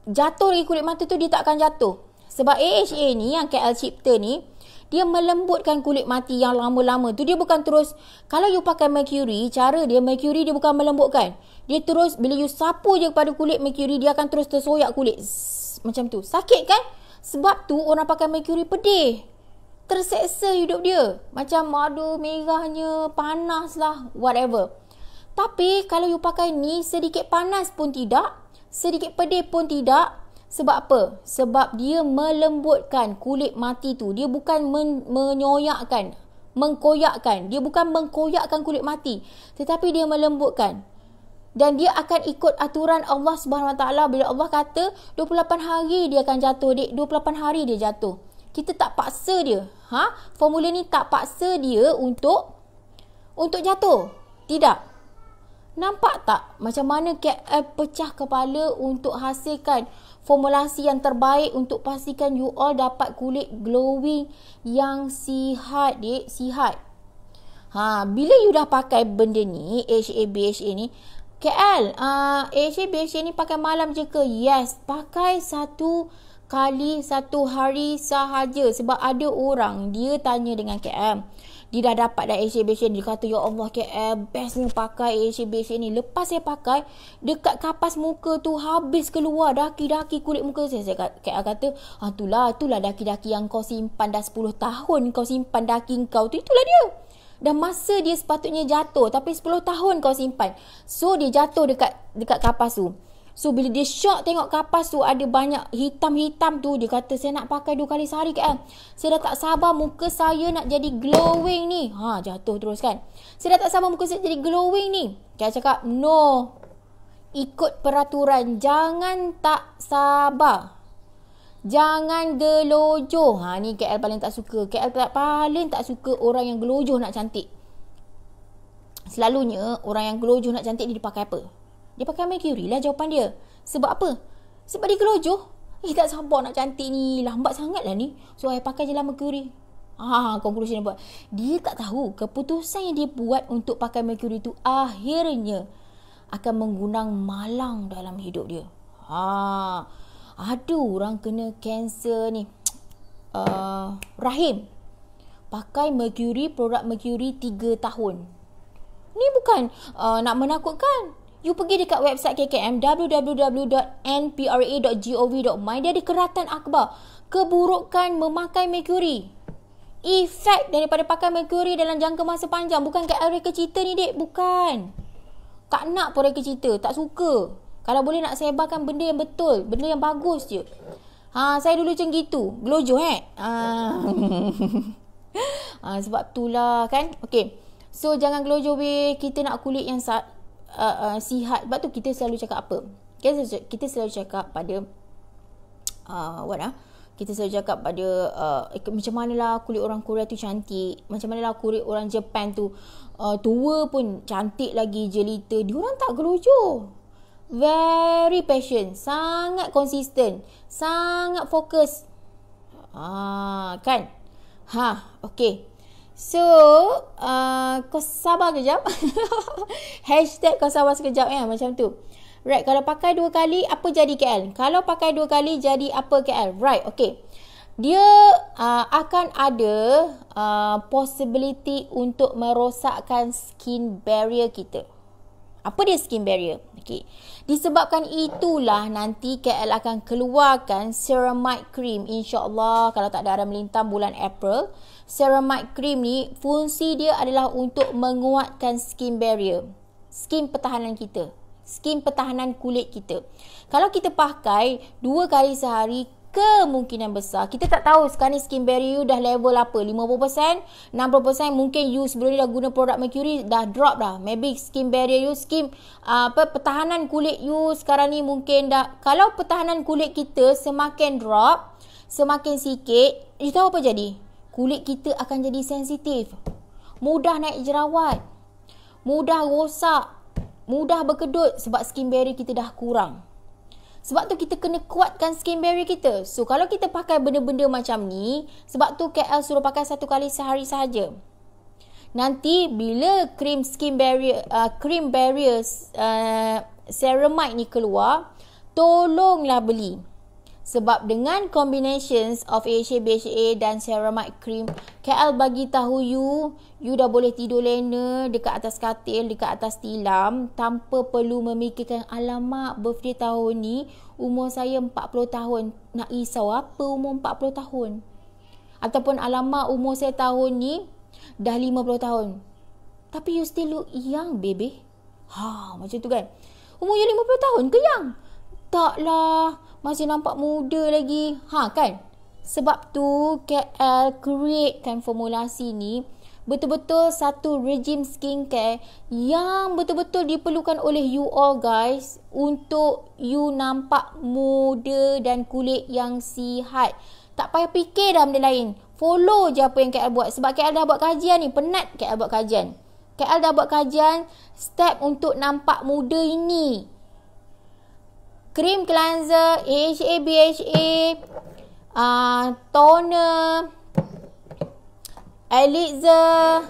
jatuh lagi kulit mati tu, dia tak akan jatuh. Sebab AHA ni yang KL cipta ni, dia melembutkan kulit mati yang lama-lama tu. Dia bukan terus, kalau you pakai mercury, cara dia, mercury dia bukan melembutkan. Dia terus, bila you sapu je kepada kulit mercury, dia akan terus tersoyak kulit. Macam tu. Sakit kan? Sebab tu orang pakai mercury pedih. Terseksa hidup dia. Macam aduh merahnya, panas lah, whatever. Tapi kalau you pakai ni, sedikit panas pun tidak, sedikit pedih pun tidak. Sebab apa? Sebab dia melembutkan kulit mati tu. Dia bukan menyoyakkan, mengkoyakkan. Dia bukan mengkoyakkan kulit mati, tetapi dia melembutkan. Dan dia akan ikut aturan Allah Subhanahu Wa Taala. Bila Allah kata 28 hari dia akan jatuh, 28 hari dia jatuh. Kita tak paksa dia. Formula ni tak paksa dia untuk jatuh. Tidak. Nampak tak macam mana KL pecah kepala untuk hasilkan formulasi yang terbaik untuk pastikan you all dapat kulit glowing yang sihat, sihat. Bila you dah pakai benda ni, AHA BHA ni, KL, AHA BHA ni pakai malam je ke? Yes, pakai 1 kali 1 hari sahaja. Sebab ada orang, dia tanya dengan KL, dia dah dapat dah AHA BHA ni. Dia kata, ya Allah KL, best ni pakai AHA BHA ni. Lepas saya pakai, dekat kapas muka tu habis keluar daki-daki kulit muka saya. KL kata, itulah daki-daki yang kau simpan dah 10 tahun. Kau simpan daki kau tu, itulah dia. Dan masa dia sepatutnya jatuh, tapi 10 tahun kau simpan. So dia jatuh dekat kapas tu. So bila dia shock tengok kapas tu ada banyak hitam-hitam tu, dia kata saya nak pakai 2 kali sehari KL. Saya dah tak sabar muka saya nak jadi glowing ni. Jatuh terus kan. Saya dah tak sabar muka saya jadi glowing ni. KL cakap, no. Ikut peraturan. Jangan tak sabar. Jangan gelojoh. Ni KL paling tak suka. KL paling tak suka orang yang gelojoh nak cantik. Selalunya orang yang gelojoh nak cantik dia pakai apa? Dia pakai mercury lah jawapan dia. Sebab apa? Sebab dia gelojoh. Tak sabar nak cantik ni. Lambat sangat lah ni. So, I pakai je lah mercury. Conclusion dia buat. Dia tak tahu keputusan yang dia buat untuk pakai mercury tu akhirnya akan menggunang malang dalam hidup dia. Ada orang kena kanser ni. Rahim. Pakai mercury, produk mercury 3 tahun. Ni bukan nak menakutkan. You pergi dekat website KKM www.npra.gov.my. Dia ada keratan akhbar keburukan memakai mercury. Efek daripada pakai mercury dalam jangka masa panjang. Bukan KL reka cerita ni dek. Bukan. Tak nak pun reka cerita. Tak suka. Kalau boleh nak sebarkan benda yang betul. Benda yang bagus je. Saya dulu macam gitu. Gelojoh sebab itulah kan. Okay. So jangan gelojoh weh. Kita nak kulit yang sihat. Sebab tu kita selalu cakap apa? Kita selalu cakap pada kita selalu cakap pada macam manalah kulit orang Korea tu cantik, macam manalah kulit orang Japan tu tua pun cantik lagi, jelita. Diorang tak gelojoh. Very patient, sangat konsisten, sangat fokus. Kan? Okay. So, kau sabar kejap. Hashtag kau sabar sekejap macam tu. Right, kalau pakai 2 kali, apa jadi KL? Kalau pakai 2 kali, jadi apa KL? Right, okay. Dia akan ada possibility untuk merosakkan skin barrier kita. Apa dia skin barrier? Okay. Disebabkan itulah nanti KL akan keluarkan ceramide cream. InsyaAllah kalau tak ada arah melintang bulan April. Ceramide cream ni fungsi dia adalah untuk menguatkan skin barrier. Skin pertahanan kita. Skin pertahanan kulit kita. Kalau kita pakai 2 kali sehari, kemungkinan besar, kita tak tahu sekarang ni skin barrier you dah level apa, 50%, 60%, mungkin you sebelum ni dah guna produk Mercury, dah drop dah. Maybe skin barrier you, pertahanan kulit you sekarang ni mungkin dah, kalau pertahanan kulit kita semakin drop, semakin sikit, you tahu apa jadi? Kulit kita akan jadi sensitif, mudah naik jerawat, mudah rosak, mudah berkedut sebab skin barrier kita dah kurang. Sebab tu kita kena kuatkan skin barrier kita. So kalau kita pakai benda-benda macam ni, sebab tu KL suruh pakai 1 kali sehari sahaja. Nanti bila cream barrier ceramide ni keluar, tolonglah beli. Sebab dengan combinations of AHA, BHA dan ceramide cream, KL bagi tahu you dah boleh tidur lena dekat atas katil, dekat atas tilam tanpa perlu memikirkan, alamak birthday tahun ni umur saya 40 tahun. Nak risau apa umur 40 tahun? Ataupun alamak umur saya tahun ni dah 50 tahun. Tapi you still look young, baby. Macam tu kan. Umur you 50 tahun ke young? Taklah, masih nampak muda lagi. Kan? Sebab tu KL createkan formulasi ni betul-betul satu regime skincare yang betul-betul diperlukan oleh you all guys, untuk you nampak muda dan kulit yang sihat. Tak payah fikir dah benda lain. Follow je apa yang KL buat. Sebab KL dah buat kajian ni. Penat KL buat kajian. KL dah buat kajian step untuk nampak muda ini. Cream cleanser, AHA, BHA, toner, elixir,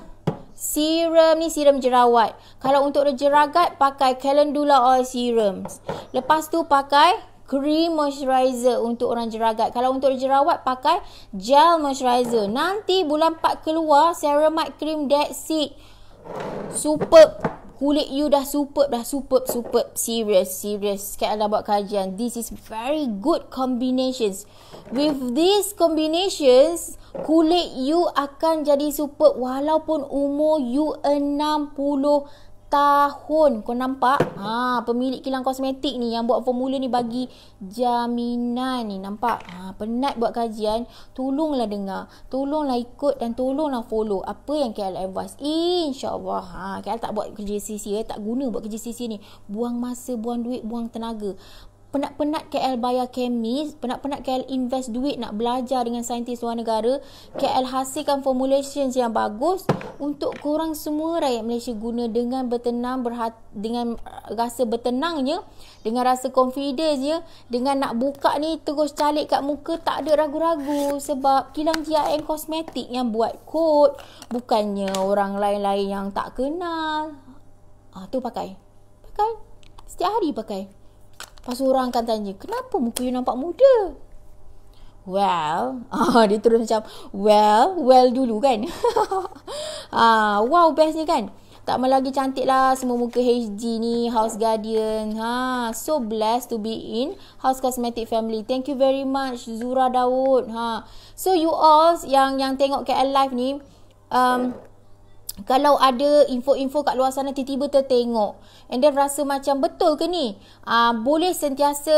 serum ni serum jerawat. Kalau untuk jerawat pakai calendula oil serums. Lepas tu pakai cream moisturizer untuk orang jerawat. Kalau untuk jerawat pakai gel moisturizer. Nanti bulan 4 keluar ceramide cream, that's it. Superb. Kulit you dah superb. Serious. KL dah buat kajian. This is very good combinations. With these combinations, kulit you akan jadi superb walaupun umur you 60 tahun. Kau nampak? Pemilik kilang kosmetik ni yang buat formula ni bagi jaminan ni. Nampak? Penat buat kajian. Tolonglah dengar. Tolonglah ikut dan tolonglah follow apa yang KL advice. InsyaAllah. KL tak buat kerja sia-sia. Tak guna buat kerja sia-sia ni. Buang masa, buang duit, buang tenaga. Penat-penat KL bayar kemis, penat-penat KL invest duit nak belajar dengan saintis luar negara, KL hasilkan formulations yang bagus untuk korang semua rakyat Malaysia guna dengan bertenang, dengan rasa bertenangnya, dengan rasa confidence-nya, dengan nak buka ni terus calik kat muka, tak ada ragu-ragu. Sebab kilang GIM kosmetik yang buat kod, bukannya orang lain-lain yang tak kenal. Tu pakai setiap hari pakai. Lepas orang akan tanya, kenapa muka you nampak muda? Well, dia terus macam, well dulu kan. Wow, best ni kan. Tak malah lagi cantik lah semua muka HG ni, House Guardian. So blessed to be in House Cosmetic family. Thank you very much Zura Daud. So you all yang tengok KL Live ni, kalau ada info-info kat luar sana tiba-tiba tertengok and then rasa macam betul ke ni, boleh sentiasa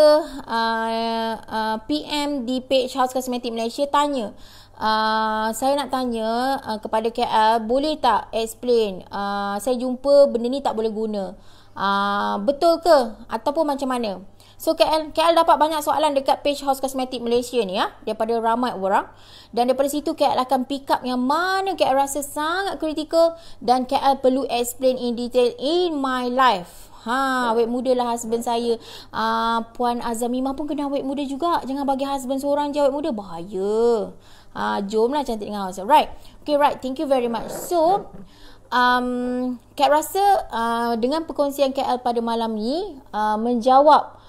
PM di page House Cosmetic Malaysia, tanya. Saya nak tanya kepada KL, boleh tak explain, saya jumpa benda ni tak boleh guna, betul ke ataupun macam mana? So KL dapat banyak soalan dekat page House Cosmetic Malaysia ni daripada ramai orang, dan daripada situ KL akan pick up yang mana KL rasa sangat kritikal dan KL perlu explain in detail in my life. Awet muda lah husband saya. Puan Azamimah pun kena awet muda juga. Jangan bagi husband seorang je awet muda, bahaya. Jomlah cantik dengan house. Right. Okay, right. Thank you very much. So KL rasa dengan perkongsian KL pada malam ni menjawab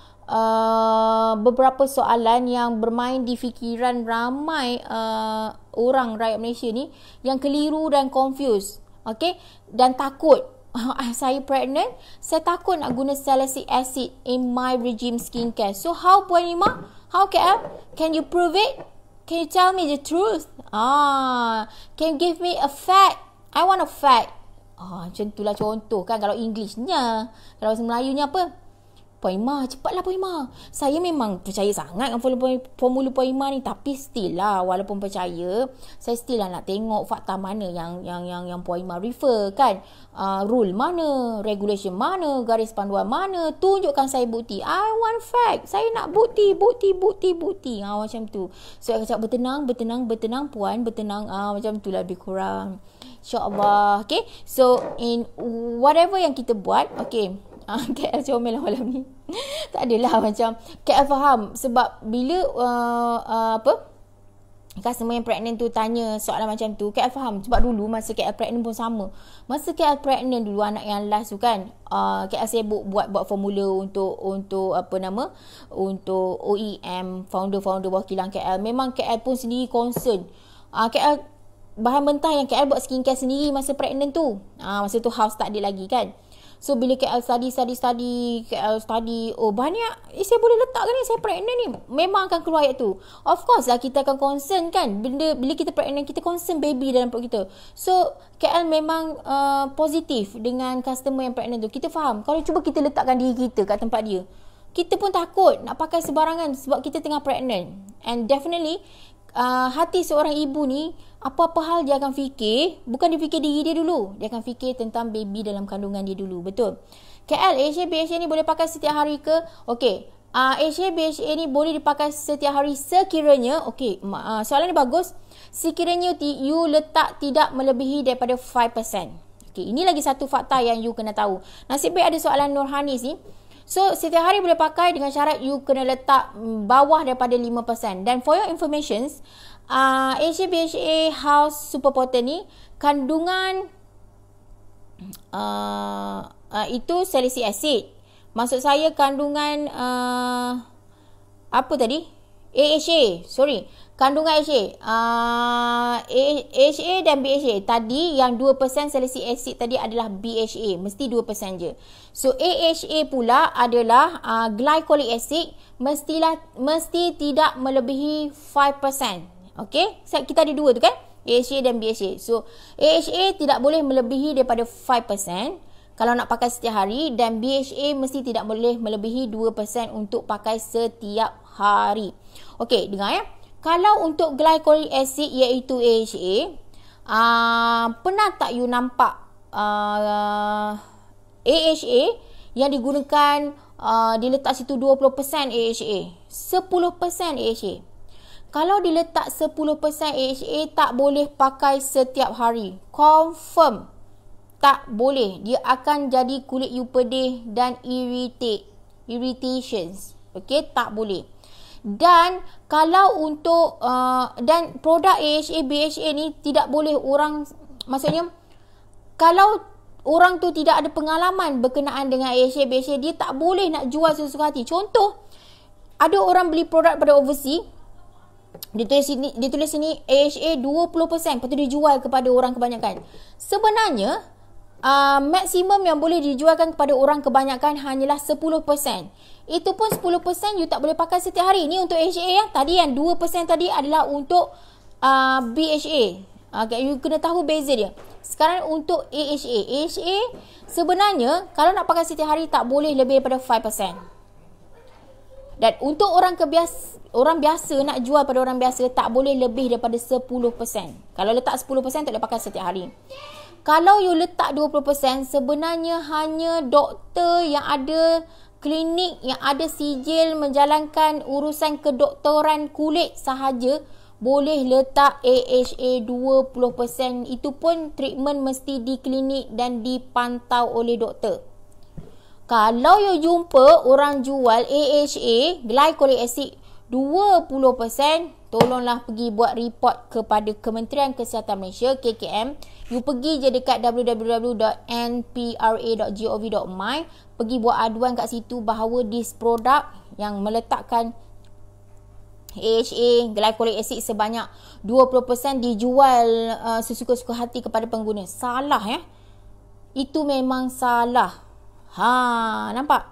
beberapa soalan yang bermain di fikiran ramai orang rakyat Malaysia ni yang keliru dan confused, okay, dan takut. Saya pregnant, saya takut nak guna salicylic acid in my regime skincare. So how Puan Ima? How KL? Can you prove it? Can you tell me the truth? Can you give me a fact? I want a fact. Macam itulah contoh kan kalau Englishnya. Kalau bahasa Melayunya apa? Puan Ima, cepatlah Puan Ima. Saya memang percaya sangat dengan formula Puan Ima ni, tapi still lah, walaupun percaya, saya still lah nak tengok fakta mana yang Puan Ima refer kan. Rule mana, regulation mana, garis panduan mana, tunjukkan saya bukti. I want fact. Saya nak bukti. Macam tu. So saya cakap bertenang puan, bertenang. Macam tu lah lebih kurang. InsyaAllah. Okay. So in whatever yang kita buat, okay, KL comel lah malam ni. Tak adalah macam KL faham. Sebab bila customer yang pregnant tu tanya soalan macam tu, KL faham. Sebab dulu masa KL pregnant pun sama. Masa KL pregnant dulu, anak yang last tu kan, KL sibuk buat formula untuk untuk OEM, founder wakilan KL. Memang KL pun sendiri concern. KL bahan mentah yang KL buat skincare sendiri masa pregnant tu. Masa tu house tak ada lagi kan. So bila KL study, oh banyak, saya boleh letak kan ni, saya pregnant ni. Memang akan keluar ayat tu. Of course lah kita akan concern kan. Bila kita pregnant, kita concern baby dalam perut kita. So KL memang positif dengan customer yang pregnant tu. Kita faham. Kalau cuba kita letakkan diri kita kat tempat dia, kita pun takut nak pakai sebarangan sebab kita tengah pregnant. And definitely hati seorang ibu ni, apa-apa hal dia akan fikir, bukan dia fikir diri dia dulu, dia akan fikir tentang baby dalam kandungan dia dulu. Betul. KL, AHA, BHA ni boleh pakai setiap hari ke? Okey, AHA, BHA ni boleh dipakai setiap hari sekiranya, okey, soalan ni bagus, sekiranya you letak tidak melebihi daripada 5%. Okey, ini lagi satu fakta yang you kena tahu. Nasib baik ada soalan Nurhanis ni. So setiap hari boleh pakai dengan syarat you kena letak bawah daripada 5%. Dan for your information, AHA BHA House Super Potent ni kandungan itu salicylic acid. Maksud saya kandungan apa tadi? AHA, sorry. Kandungan AHA. AHA dan BHA. Tadi yang 2% salicylic acid tadi adalah BHA. Mesti 2% je. So AHA pula adalah glycolic acid. Mesti tidak melebihi 5%. Okay, kita ada dua tu kan, AHA dan BHA. So AHA tidak boleh melebihi daripada 5% kalau nak pakai setiap hari, dan BHA mesti tidak boleh melebihi 2% untuk pakai setiap hari. Okay, dengar ya. Kalau untuk glycolic acid iaitu AHA, pernah tak you nampak AHA yang digunakan diletak situ 20% AHA, 10% AHA. Kalau diletak 10% AHA, tak boleh pakai setiap hari. Confirm. Tak boleh. Dia akan jadi kulit you pedih dan irritations. Okay, tak boleh. Dan kalau untuk dan produk AHA, BHA ni tidak boleh orang, maksudnya kalau orang tu tidak ada pengalaman berkenaan dengan AHA, BHA, dia tak boleh nak jual sesuka hati. Contoh, ada orang beli produk pada overseas, dia tulis sini AHA 20%, lepas tu dia jual kepada orang kebanyakan. Sebenarnya maksimum yang boleh dijualkan kepada orang kebanyakan hanyalah 10%. Itu pun 10% you tak boleh pakai setiap hari. Ni untuk AHA ya. Tadi yang 2% tadi adalah untuk BHA. You kena tahu beza dia. Sekarang untuk AHA. AHA sebenarnya kalau nak pakai setiap hari tak boleh lebih daripada 5%. Dan untuk orang biasa nak jual pada orang biasa tak boleh lebih daripada 10%. Kalau letak 10% tak boleh pakai setiap hari. Kalau you letak 20%, sebenarnya hanya doktor yang ada klinik yang ada sijil menjalankan urusan kedoktoran kulit sahaja boleh letak AHA 20%. Itu pun treatment mesti di klinik dan dipantau oleh doktor. Kalau you jumpa orang jual AHA, glycolic acid 20%, tolonglah pergi buat report kepada Kementerian Kesihatan Malaysia, KKM. You pergi je dekat www.npra.gov.my, pergi buat aduan kat situ bahawa this produk yang meletakkan AHA, glycolic acid sebanyak 20% dijual sesuka-suka hati kepada pengguna. Salah ya. Itu memang salah. Nampak?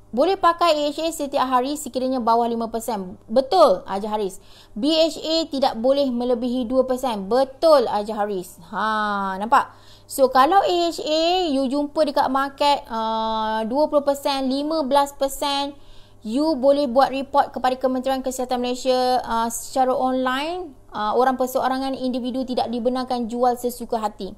Boleh pakai AHA setiap hari sekiranya bawah 5%. Betul, Haji Haris. BHA tidak boleh melebihi 2%. Betul, Haji Haris. Nampak? So kalau AHA you jumpa dekat market 20%, 15%, you boleh buat report kepada Kementerian Kesihatan Malaysia secara online. Orang perseorangan individu tidak dibenarkan jual sesuka hati.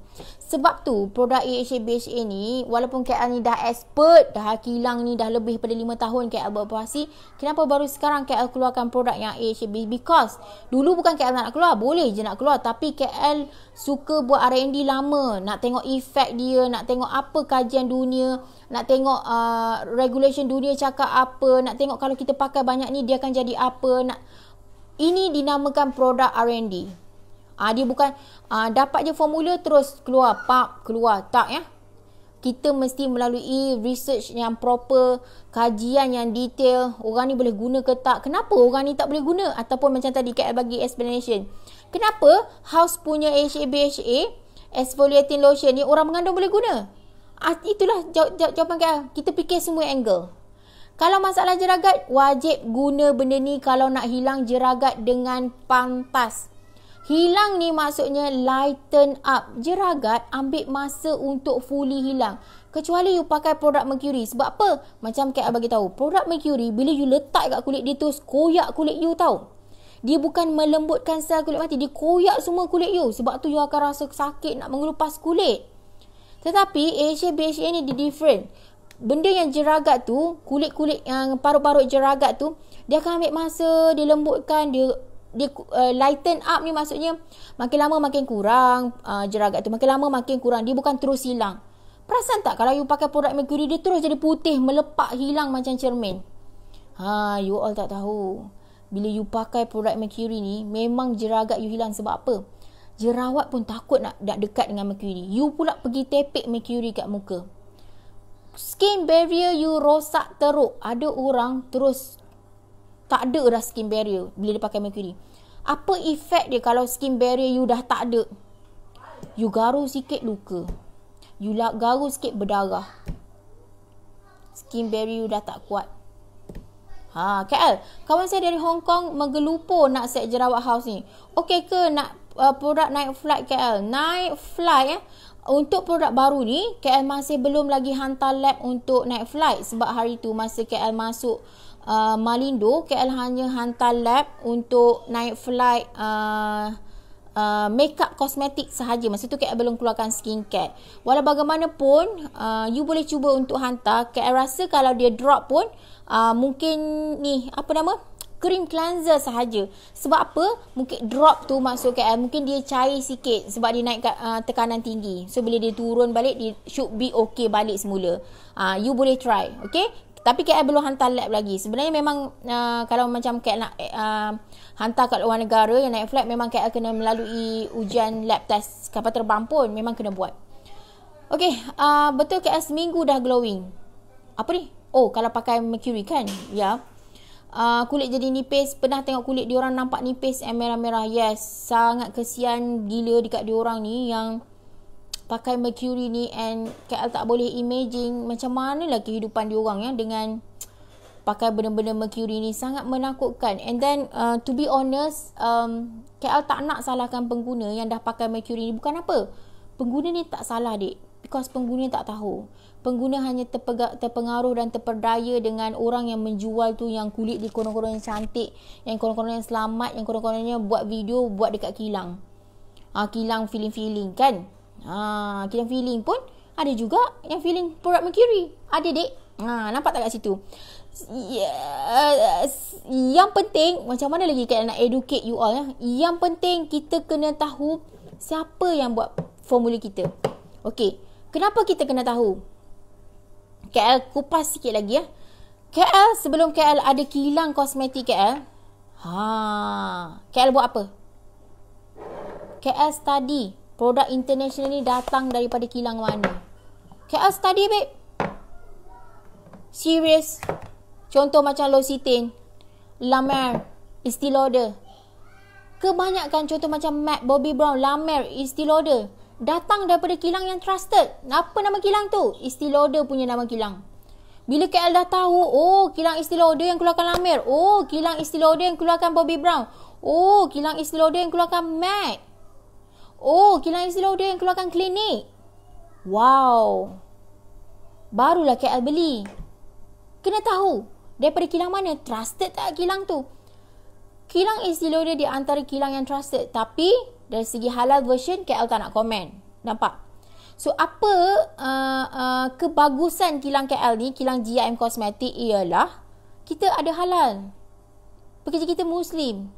Sebab tu produk AHA BHA ni, walaupun KL ni dah expert, dah kilang ni dah lebih pada 5 tahun KL beroperasi, kenapa baru sekarang KL keluarkan produk yang AHA BHA? Because dulu bukan KL nak keluar, boleh je nak keluar, tapi KL suka buat R&D lama, nak tengok efek dia, nak tengok apa kajian dunia, nak tengok regulation dunia cakap apa, nak tengok kalau kita pakai banyak ni dia akan jadi apa. Ini dinamakan produk R&D. Dia bukan dapat je formula terus keluar, keluar. Tak ya. Kita mesti melalui research yang proper, kajian yang detail, orang ni boleh guna ke tak, kenapa orang ni tak boleh guna, ataupun macam tadi KL bagi explanation. Kenapa House punya AHA BHA exfoliating lotion ni orang mengandung boleh guna? Itulah jawapan KL. Kita fikir semua angle. Kalau masalah jeragat, wajib guna benda ni kalau nak hilang jeragat dengan pantas. Hilang ni maksudnya lighten up. Jeragat ambil masa untuk fully hilang. Kecuali you pakai produk Mercury. Sebab apa? Macam KL bagi tahu, produk Mercury bila you letak kat kulit dia terus koyak kulit you tahu. Dia bukan melembutkan sel kulit mati, dia koyak semua kulit you. Sebab tu you akan rasa sakit nak mengelupas kulit. Tetapi AHA BHA ni dia different. Benda yang jeragat tu, kulit-kulit yang parut-parut jeragat tu, dia akan ambil masa, dia lembutkan, dia lighten up ni maksudnya makin lama makin kurang jeragat tu, makin lama makin kurang, dia bukan terus hilang. Perasan tak kalau you pakai produk Mercury, dia terus jadi putih, melepak, hilang macam cermin. You all tak tahu. Bila you pakai produk Mercury ni, memang jeragat you hilang. Sebab apa? Jerawat pun takut nak dekat dengan Mercury. You pula pergi tepek Mercury kat muka. Skin barrier you rosak teruk. Ada orang terus tak ada dah skin barrier bila dia pakai Mercury. Apa efek dia kalau skin barrier you dah tak ada? You garu sikit luka. You garu sikit berdarah. Skin barrier you dah tak kuat. KL, kawan saya dari Hong Kong menggelupur nak set jerawat house ni. Okey ke nak produk Night Flight KL? Night Flight untuk produk baru ni, KL masih belum lagi hantar lab untuk Night Flight. Sebab hari tu masa KL masuk Malindo, KL hanya hantar lab untuk Night Flight makeup kosmetik sahaja. Masa tu KL belum keluarkan skincare. Walau bagaimanapun, you boleh cuba untuk hantar. KL rasa kalau dia drop pun, mungkin ni, apa nama? Cream cleanser sahaja. Sebab apa? Mungkin drop tu maksud KL, mungkin dia cair sikit sebab dia naik tekanan tinggi. So bila dia turun balik, dia should be okay balik semula. You boleh try, okay? Tapi KL belum hantar lab lagi. Sebenarnya memang kalau macam KL nak hantar kat luar negara yang naik flight, memang KL kena melalui ujian lab test kapal terbang pun memang kena buat. Okay, betul KL seminggu dah glowing. Apa ni? Oh, kalau pakai Mercury kan? Ya. Kulit jadi nipis. Pernah tengok kulit diorang nampak nipis and merah-merah. Yes, sangat kesian gila dekat diorang ni yang pakai Mercury ni. And KL tak boleh imagine macam mana lah kehidupan diorang ya dengan pakai benda-benda Mercury ni. Sangat menakutkan. And then to be honest, KL tak nak salahkan pengguna yang dah pakai Mercury ni. Bukan apa, pengguna ni tak salah dek, because pengguna tak tahu. Pengguna hanya terpengaruh dan terperdaya dengan orang yang menjual tu, yang kulit dia konon-kononnya cantik, yang konon-kononnya selamat, yang konon-kononnya buat video buat dekat kilang. Kilang feeling-feeling kan. Kilang feeling pun ada juga yang feeling produk Mercury. Ada dek. Nampak tak kat situ? Yang penting, macam mana lagi kita nak educate you all ya? Yang penting kita kena tahu siapa yang buat formula kita. Okey, kenapa kita kena tahu? KL kupas sikit lagi ya. KL sebelum KL ada kilang kosmetik KL. KL buat apa? KL study produk international ni datang daripada kilang mana. KL study babe. Serious. Contoh macam L'Occitane, La Mer, Estee Lauder. Kebanyakan contoh macam MAC, Bobbi Brown, La Mer, Estee Lauder datang daripada kilang yang trusted. Apa nama kilang tu? Estee Lauder punya nama kilang. Bila KL dah tahu, oh kilang Estee Lauder yang keluarkan La Mer, oh kilang Estee Lauder yang keluarkan Bobbi Brown, oh kilang Estee Lauder yang keluarkan MAC, oh kilang Estee Lauder yang keluarkan Clinique. Wow. Barulah KL beli. Kena tahu daripada kilang mana, trusted tak kilang tu. Kilang Estee Lauder di antara kilang yang trusted, tapi dari segi halal version KL tak nak komen. Nampak? So apa kebagusan kilang KL ni, kilang GIM Cosmetic, ialah kita ada halal. Pekerja kita Muslim.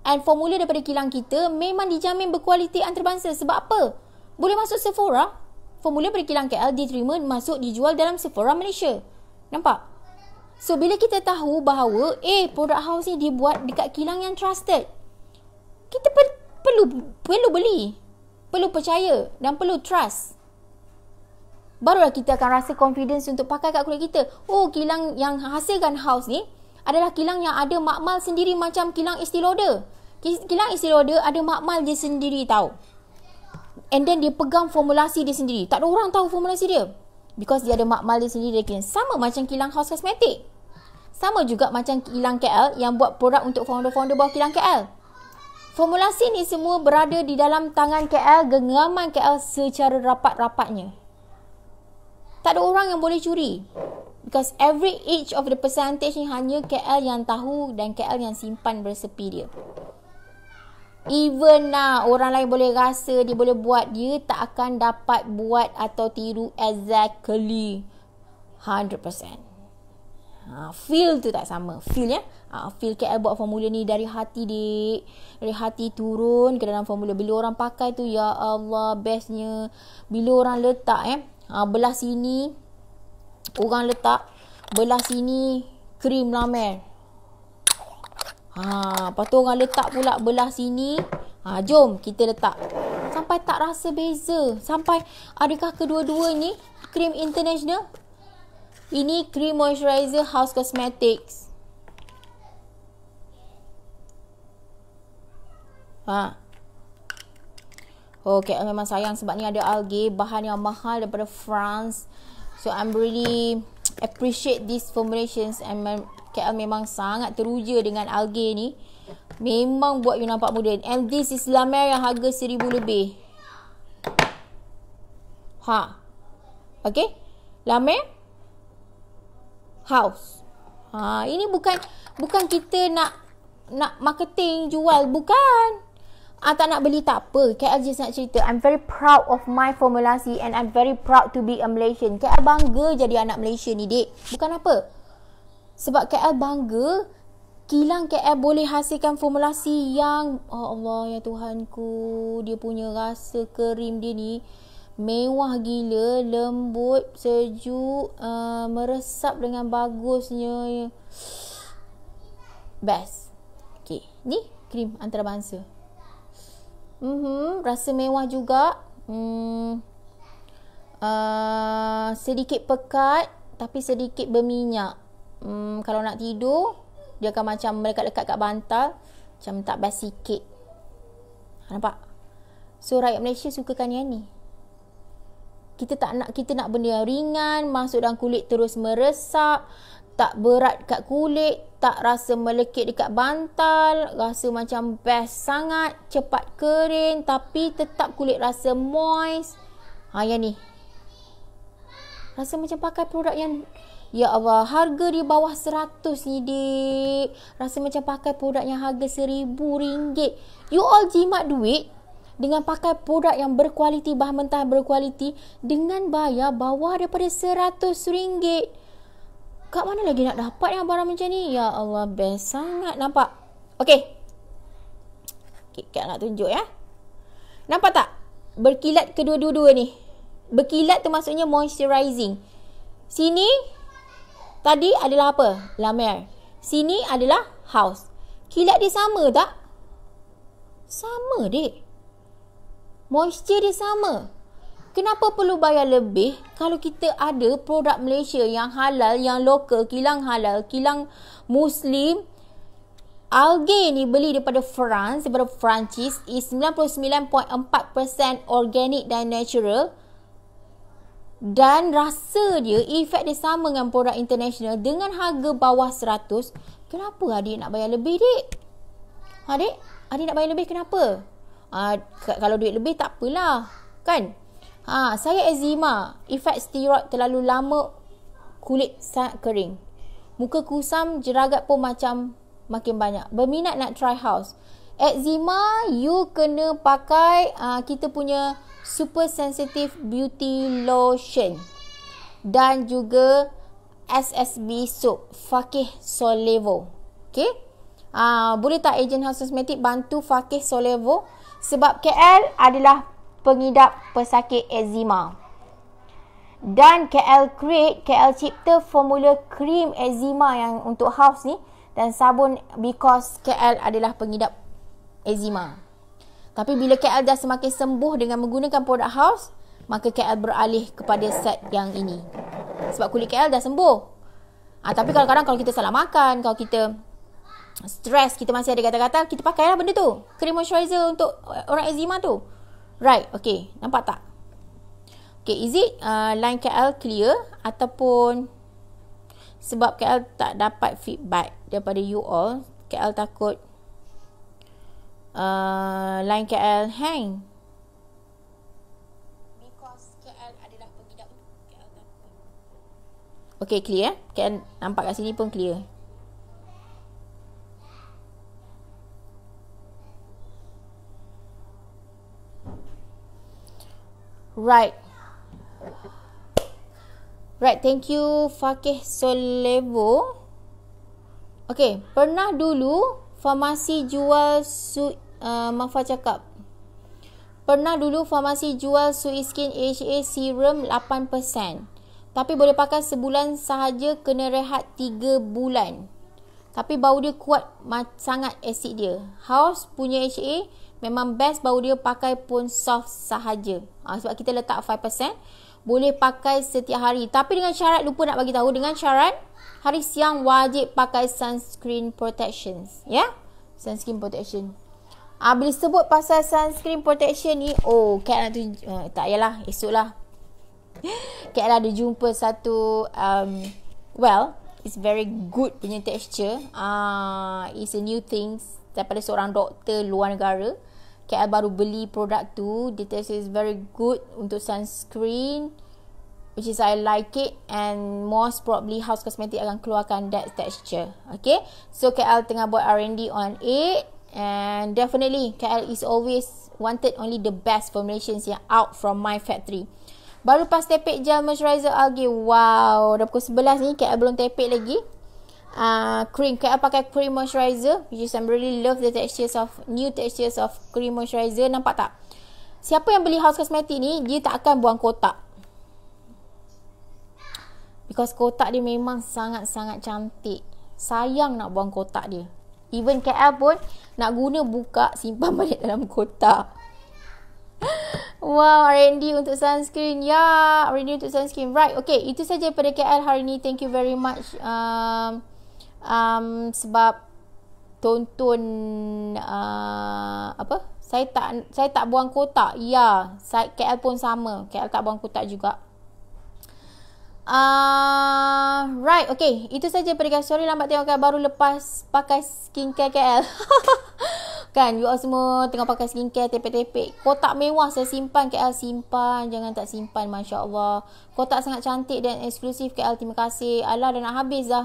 And formula daripada kilang kita memang dijamin berkualiti antarabangsa. Sebab apa? Boleh masuk Sephora. Formula daripada kilang KL diterima, masuk, dijual dalam Sephora Malaysia. Nampak? So bila kita tahu bahawa produk house ni dibuat dekat kilang yang trusted, kita perlu beli. Perlu percaya dan perlu trust. Barulah kita akan rasa confidence untuk pakai kat kulit kita. Oh, kilang yang hasilkan house ni adalah kilang yang ada makmal sendiri macam kilang Estee Lauder. Kilang Estee Lauder ada makmal dia sendiri tahu. And then dia pegang formulasi dia sendiri. Tak ada orang tahu formulasi dia. Because dia ada makmal dia sendiri. Sama macam kilang House Cosmetic. Sama juga macam kilang KL yang buat produk untuk founder-founder bawah kilang KL. Formulasi ni semua berada di dalam tangan KL, genggaman KL secara rapat-rapatnya. Tak ada orang yang boleh curi. Because every each of the percentage ni hanya KL yang tahu dan KL yang simpan bersepi dia. Even orang lain boleh rasa dia boleh buat, dia tak akan dapat buat atau tiru exactly 100%. Feel tu tak sama. Feel ya. Feel KL buat formula ni dari hati dik. Dari hati turun ke dalam formula. Bila orang pakai tu, ya Allah, bestnya. Bila orang letak belah sini orang letak, belah sini krim La Mer. Lepas tu orang letak pula belah sini. Jom kita letak. Sampai tak rasa beza. Sampai adakah kedua-dua ni krim international? Ini cream moisturizer House Cosmetics. Okay, memang sayang sebab ni ada algae, bahan yang mahal daripada France. So I'm really appreciate these formulations, and KL memang sangat teruja dengan algae ni. Memang buat you nampak muda. And this is La Mer yang harga 1,000 lebih. Okay, La Mer House. Ini bukan kita nak marketing jual, bukan. Tak nak beli tak apa. KL just nak cerita, I'm very proud of my formulasi and I'm very proud to be a Malaysian. KL bangga jadi anak Malaysia ni, dik. Bukan apa. Sebab KL bangga kilang KL boleh hasilkan formulasi yang, oh Allah ya Tuhanku, dia punya rasa krim dia ni mewah gila, lembut, sejuk, meresap dengan bagusnya. Best. Okay, ni krim antarabangsa. Rasa mewah juga. Sedikit pekat tapi sedikit berminyak. Kalau nak tidur, dia akan macam melekat-lekat kat bantal, macam tak best sikit. Nampak? So rakyat Malaysia sukakan yang ni. Kita nak benda yang ringan, masuk dalam kulit terus meresap, tak berat kat kulit, tak rasa melekit dekat bantal, rasa macam best sangat, cepat kering tapi tetap kulit rasa moist. Yang ni. Rasa macam pakai produk yang, ya Allah, harga dia bawah 100 ni, dik. Rasa macam pakai produk yang harga RM1,000. You all jimat duit dengan pakai produk yang berkualiti, bahan mentah berkualiti, dengan bayar bawah daripada RM100. Kat mana lagi nak dapat yang barang macam ni? Ya Allah, best sangat. Nampak? Okay, nak tunjuk ya. Nampak tak? Berkilat kedua-dua ni. Berkilat tu maksudnya moisturizing. Sini tadi adalah apa? La Mer. Sini adalah House. Kilat dia sama tak? Sama, dek. Moisture dia sama. Kenapa perlu bayar lebih kalau kita ada produk Malaysia yang halal, yang lokal, kilang halal, kilang Muslim? Algae ni beli daripada France, daripada Perancis, is 99.4% organic dan natural. Dan rasa dia, efek dia sama dengan produk international dengan harga bawah 100. Kenapa adik nak bayar lebih, dek? Adik nak bayar lebih kenapa? Kalau duit lebih tak apalah, kan? Saya eczema. Efek steroid terlalu lama, kulit sangat kering. Muka kusam, jeragat pun macam makin banyak. Berminat nak try house. Eczema, you kena pakai kita punya super sensitive beauty lotion. Dan juga SSB soap, Fakih Solevo. Okay. Boleh tak ejen House Kosmetik bantu Fakih Solevo? Sebab KL adalah pengidap pesakit eczema. Dan KL cipta formula krim eczema yang untuk house ni dan sabun because KL adalah pengidap eczema. Tapi bila KL dah semakin sembuh dengan menggunakan produk house, maka KL beralih kepada set yang ini. Sebab kulit KL dah sembuh. Tapi kadang-kadang kalau kita salah makan, kalau kita stres, kita masih ada gatal-gatal, kita pakailah benda tu. Cream moisturizer untuk orang eczema tu. Right, okay. Nampak tak? Okay, is it line KL clear? Ataupun sebab KL tak dapat feedback daripada you all, KL takut line KL hang. Because KL adalah pengidap KL takut. Okay, clear. KL nampak kat sini pun clear. Right. Right, thank you Fakih Solevo. Okay, pernah dulu farmasi jual Mafa cakap. Pernah dulu farmasi jual Sui Skin AHA serum 8%. Tapi boleh pakai sebulan sahaja, kena rehat 3 bulan. Tapi bau dia kuat sangat asid dia. House punya AHA memang best, bau dia pakai pun soft sahaja. Sebab kita letak 5%, boleh pakai setiap hari. Tapi dengan syarat, lupa nak bagi tahu, dengan syarat hari siang wajib pakai sunscreen protection. Ya? Sunscreen protection. Bila sebut pasal sunscreen protection ni, Kak nak tak yalah, esok lah. Kak ada jumpa satu it's very good punya texture. It's a new thing daripada seorang doktor luar negara. KL baru beli produk tu. The texture is very good untuk sunscreen, which is I like it, and most probably House Kosmetik akan keluarkan that texture. Okay, so KL tengah buat R&D on it, and definitely KL is always wanted only the best formulations yang out from my factory. Baru lepas tepek gel moisturizer algae. Wow, dah pukul 11 ni KL belum tepek lagi. Cream, KL pakai cream moisturizer, which is I really love the new textures of cream moisturizer. Nampak tak? Siapa yang beli House Kosmetik ni, dia tak akan buang kotak. Because kotak dia memang sangat-sangat cantik. Sayang nak buang kotak dia. Even KL pun nak guna, buka, simpan balik dalam kotak. Wow, R&D untuk sunscreen. Ya, R&D untuk sunscreen. Right, okay. Itu saja pada KL hari ni. Thank you very much. Sebab tonton saya tak buang kotak. Ya, KL pun sama. KL tak buang kotak juga. Right, okay. Itu saja pada KL. Sorry lambat tengok KL baru lepas pakai skincare KL. Kan, you all semua tengah pakai skincare, tepek-tepek. Kotak mewah saya simpan, KL simpan. Jangan tak simpan, Masya Allah. Kotak sangat cantik dan eksklusif KL. Terima kasih. Alah, dah nak habis dah.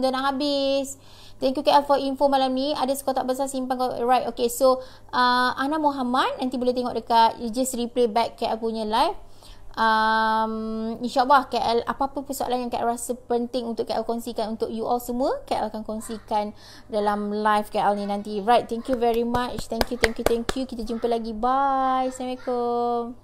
Dah nak habis. Thank you KL for info malam ni. Ada sekotak besar simpan. Right, okay. So, Ana Muhammad, nanti boleh tengok dekat, just replay back KL punya live. InsyaAllah KL, apa-apa persoalan yang KL rasa penting untuk KL kongsikan untuk you all semua, KL akan kongsikan dalam live KL ni nanti. Right, thank you very much. Thank you. Kita jumpa lagi. Bye. Assalamualaikum.